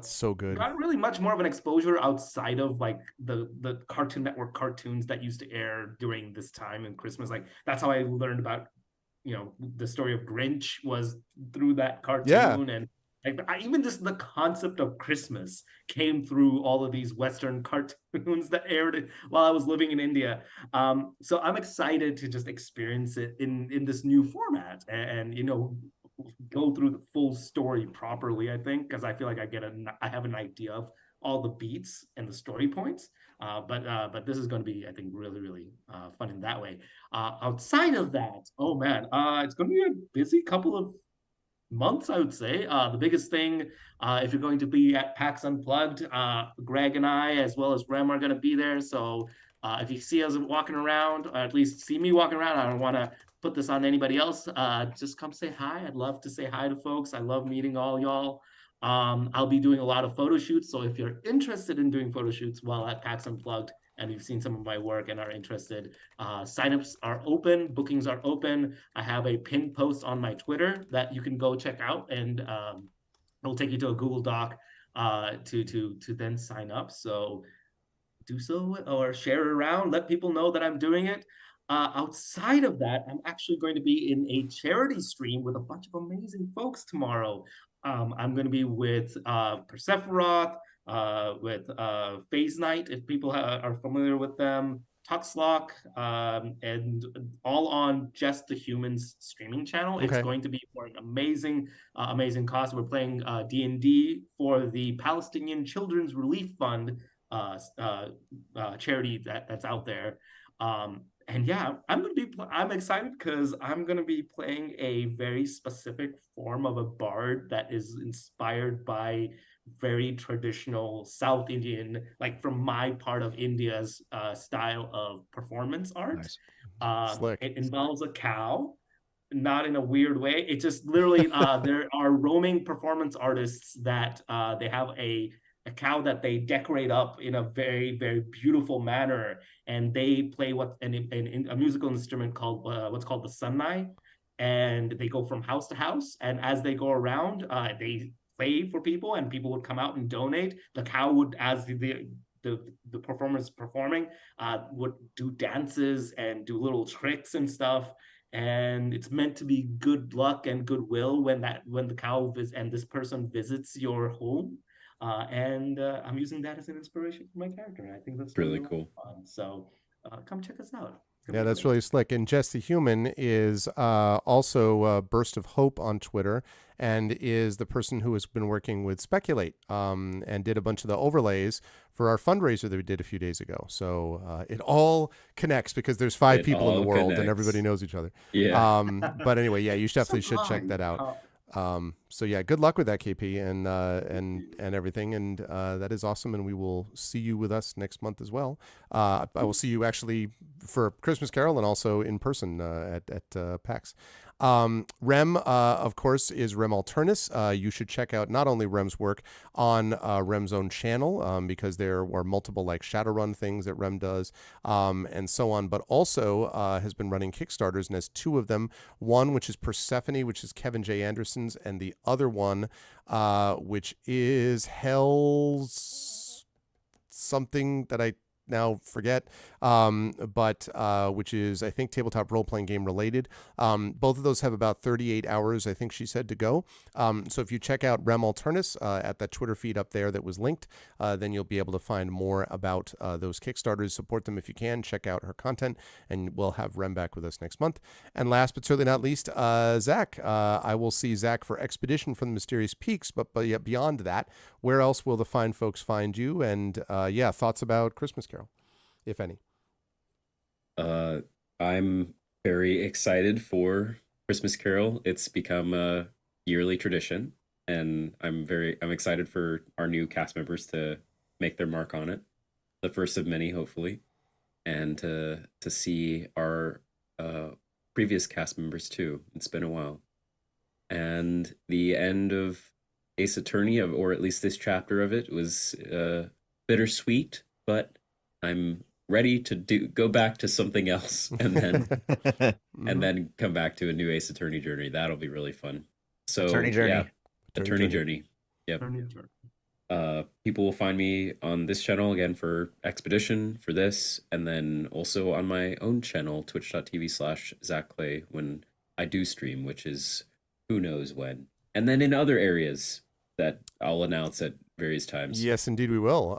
so good. Got really much more of an exposure outside of like the Cartoon Network cartoons that used to air during this time in Christmas. Like that's how I learned about the story of Grinch was through that cartoon. And even just the concept of Christmas came through all of these Western cartoons that aired while I was living in India. So I'm excited to just experience it in this new format and go through the full story properly, I think, because I feel like I have an idea of all the beats and the story points. But this is going to be, I think, really, really fun in that way. Outside of that, oh man, it's going to be a busy couple of months, I would say. The biggest thing, if you're going to be at PAX Unplugged, Greg and I, as well as Rem, are going to be there. So if you see us walking around, or at least see me walking around, I don't want to put this on anybody else. Just come say hi. I'd love to say hi to folks. I love meeting all y'all. I'll be doing a lot of photo shoots. So if you're interested in doing photo shoots while at PAX Unplugged and you've seen some of my work and are interested, signups are open, bookings are open. I have a pinned post on my Twitter that you can go check out, and it'll take you to a Google Doc to then sign up. So do so or share it around, let people know that I'm doing it. Outside of that, I'm actually going to be in a charity stream with a bunch of amazing folks tomorrow. I'm going to be with Persephoroth, with Phase Night, if people are familiar with them, Tuxlock, and all on Just the Humans streaming channel. Okay. It's going to be for an amazing cause. We're playing D&D for the Palestinian Children's Relief Fund charity that's out there. And yeah, I'm excited because I'm going to be playing a very specific form of a bard that is inspired by very traditional South Indian, like from my part of India's style of performance art. Nice. Slick. It involves a cow, not in a weird way. It just literally there are roaming performance artists that they have a cow that they decorate up in a very, very beautiful manner, and they play a musical instrument called what's called the sannai, and they go from house to house, and as they go around, they play for people, and people would come out and donate. The cow would, as the performers performing, would do dances and do little tricks and stuff, and it's meant to be good luck and goodwill when the cow and this person visits your home. And I'm using that as an inspiration for my character. I think that's really cool. Fun. So come check us out. Yeah, that's really slick. And Jess the Human is also Burst of Hope on Twitter, and is the person who has been working with Speculate and did a bunch of the overlays for our fundraiser that we did a few days ago. So it all connects because there's 5 people in the world and everybody knows each other. Yeah. But anyway, yeah, you definitely should check that out. So yeah, good luck with that, KP, and everything, and that is awesome. And we will see you with us next month as well. I will see you actually for Christmas Carol and also in person at PAX. Rem, of course, is Rem Alternus. You should check out not only Rem's work on Rem's own channel, because there are multiple like Shadowrun things that Rem does, and so on, but also has been running Kickstarters and has 2 of them. One, which is Persephone, which is Kevin J. Anderson's, and the other one, which is Hell's something that I now forget, but which is, I think, tabletop role-playing game related. Both of those have about 38 hours, I think she said, to go. So if you check out Rem Alternus at that Twitter feed up there that was linked, then you'll be able to find more about those Kickstarters. Support them if you can. Check out her content, and we'll have Rem back with us next month. And last but certainly not least, Zach. I will see Zach for Expedition from the Mysterious Peaks, but beyond that, where else will the fine folks find you? And yeah, thoughts about Christmas Carol, if any? I'm very excited for Christmas Carol. It's become a yearly tradition, and I'm excited for our new cast members to make their mark on it, the first of many, hopefully, and to see our previous cast members too. It's been a while, and the end of Ace Attorney, or at least this chapter of it, was bittersweet, but I'm ready to go back to something else, and then come back to a new Ace Attorney journey. That'll be really fun. So Attorney journey. Yeah, Attorney journey. Yep. People will find me on this channel again for Expedition, for this, and then also on my own channel, twitch.tv/ZachClay, when I do stream, which is who knows when. And then in other areas that I'll announce at various times. Yes, indeed we will.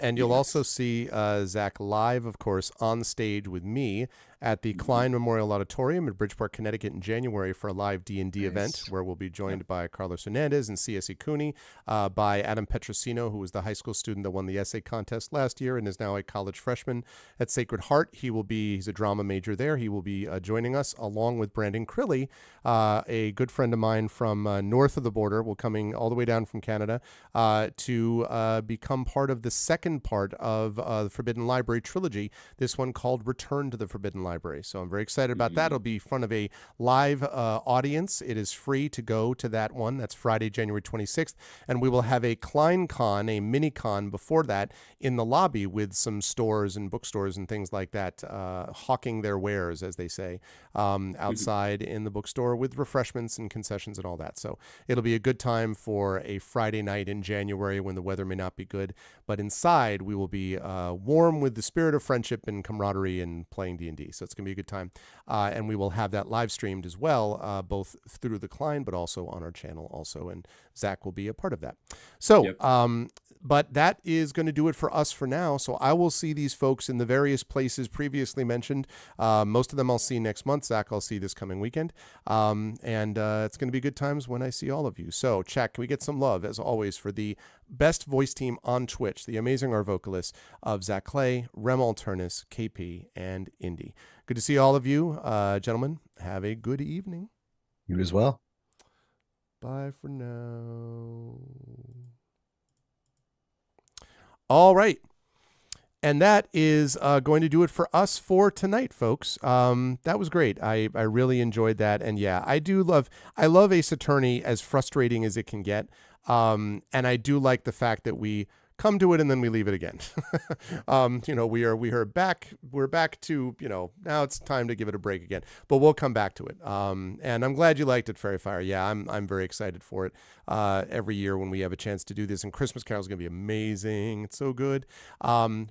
And you'll also see Zach live, of course, on stage with me at the Klein Memorial Auditorium in Bridgeport, Connecticut in January for a live D&D event where we'll be joined by Carlos Hernandez and C.S. Cooney, by Adam Petrosino, who was the high school student that won the essay contest last year and is now a college freshman at Sacred Heart. He's a drama major there. He will be joining us, along with Brandon Crilly, a good friend of mine from north of the border, coming all the way down from Canada, to become part of the second part of the Forbidden Library trilogy, this one called Return to the Forbidden Library. So I'm very excited about that. It'll be in front of a live audience. It is free to go to that one. That's Friday, January 26th. And we will have a KleinCon, a mini con before that, in the lobby with some stores and bookstores and things like that, hawking their wares, as they say, outside in the bookstore with refreshments and concessions and all that. So it'll be a good time for a Friday night in January when the weather may not be good. But inside, we will be warm with the spirit of friendship and camaraderie and playing D&D. So it's going to be a good time. And we will have that live streamed as well, both through the Klein, but also on our channel also. And Zach will be a part of that. So, but that is going to do it for us for now. So I will see these folks in the various places previously mentioned. Most of them I'll see next month. Zach, I'll see this coming weekend. And it's going to be good times when I see all of you. So chat, can we get some love, as always, for the best voice team on Twitch, the amazing Arvocalists of Zach Clay, Rem Alternus, KP, and Indy. Good to see all of you. Gentlemen, have a good evening. You as well. Bye for now. All right. And that is going to do it for us for tonight, folks. That was great. I really enjoyed that. And yeah, I love Ace Attorney, as frustrating as it can get. And I do like the fact that we come to it and then we leave it again. We're back to, now it's time to give it a break again, but we'll come back to it. And I'm glad you liked it, Fairy Fire. Yeah, I'm very excited for it. Every year when we have a chance to do this, and Christmas Carol is going to be amazing. It's so good.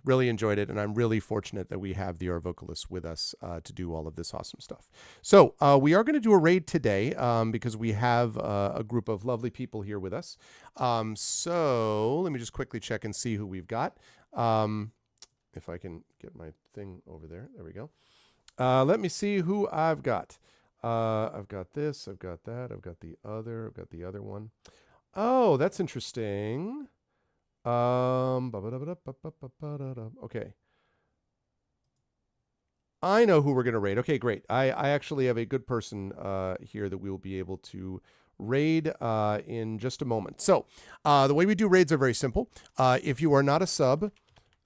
Really enjoyed it. And I'm really fortunate that we have the Arvocalists with us to do all of this awesome stuff. So we are going to do a raid today because we have a group of lovely people here with us. So let me just quickly check and see who we've got. If I can get my thing over there. There we go. Let me see who I've got. I've got this, I've got that, I've got the other one. Oh, that's interesting. Okay. I know who we're going to raid. Okay, great. I actually have a good person here that we will be able to raid in just a moment. So the way we do raids are very simple. If you are not a sub,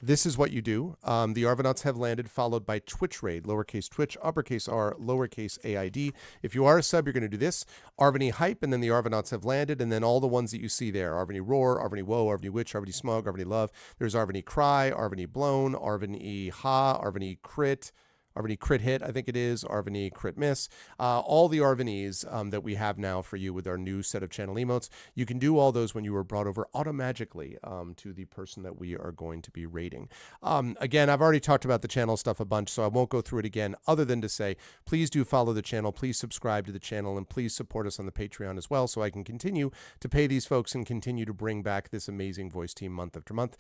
this is what you do. The Arvanauts have landed, followed by Twitch raid, lowercase Twitch, uppercase R, lowercase AID. If you are a sub, you're going to do this. Arvany hype, and then the Arvanauts have landed, and then all the ones that you see there. Arvany roar, Arvany woe, Arvany witch, Arvany smug, Arvany love. There's Arvany cry, Arvany blown, Arvany ha, Arvany crit, Arvany crit hit, I think it is, Arvany crit miss, all the Arvanys that we have now for you with our new set of channel emotes. You can do all those when you were brought over automatically to the person that we are going to be raiding. Again, I've already talked about the channel stuff a bunch, so I won't go through it again, other than to say, please do follow the channel, please subscribe to the channel, and please support us on the Patreon as well, so I can continue to pay these folks and continue to bring back this amazing voice team month after month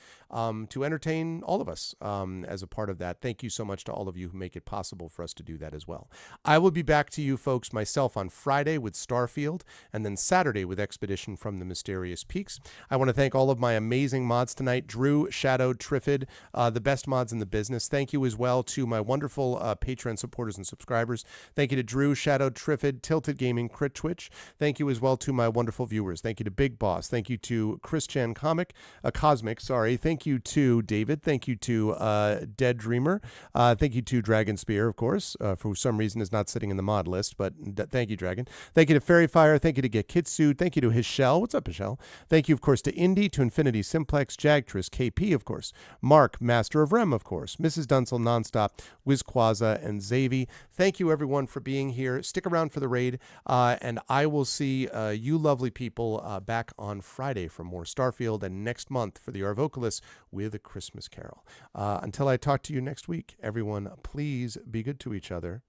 to entertain all of us as a part of that. Thank you so much to all of you who make it possible for us to do that as well. I will be back to you folks myself on Friday with Starfield, and then Saturday with Expedition from the Mysterious Peaks. I want to thank all of my amazing mods tonight: Drew, Shadow, Triffid, the best mods in the business. Thank you as well to my wonderful Patreon supporters and subscribers. Thank you to Drew, Shadow, Triffid, Tilted Gaming, Crit Twitch. Thank you as well to my wonderful viewers. Thank you to Big Boss. Thank you to Christian Cosmic. Thank you to David. Thank you to Dead Dreamer. Thank you to Dragon Spear, of course, for some reason is not sitting in the mod list, but thank you, Dragon. Thank you to Fairy Fire. Thank you to Get Kitsu. Thank you to Hishel. What's up, Hishel? Thank you, of course, to Indy, to Infinity Simplex, Jagtris, KP, of course, Mark, Master of Rem, of course, Mrs. Dunsel, Nonstop, Wizquaza, and Zavi. Thank you, everyone, for being here. Stick around for the raid, and I will see you lovely people back on Friday for more Starfield, and next month for the Arvocalists with A Christmas Carol. Until I talk to you next week, everyone, please be good to each other.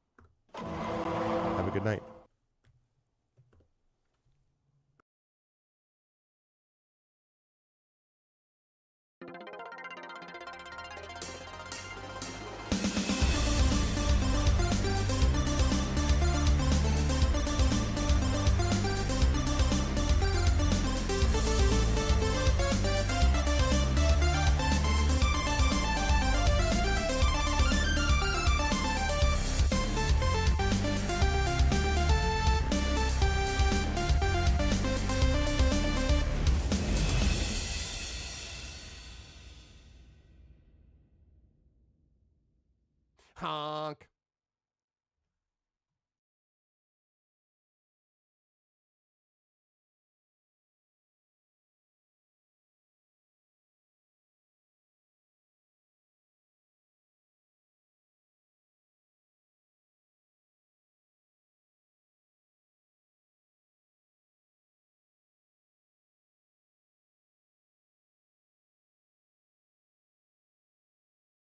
Have a good night.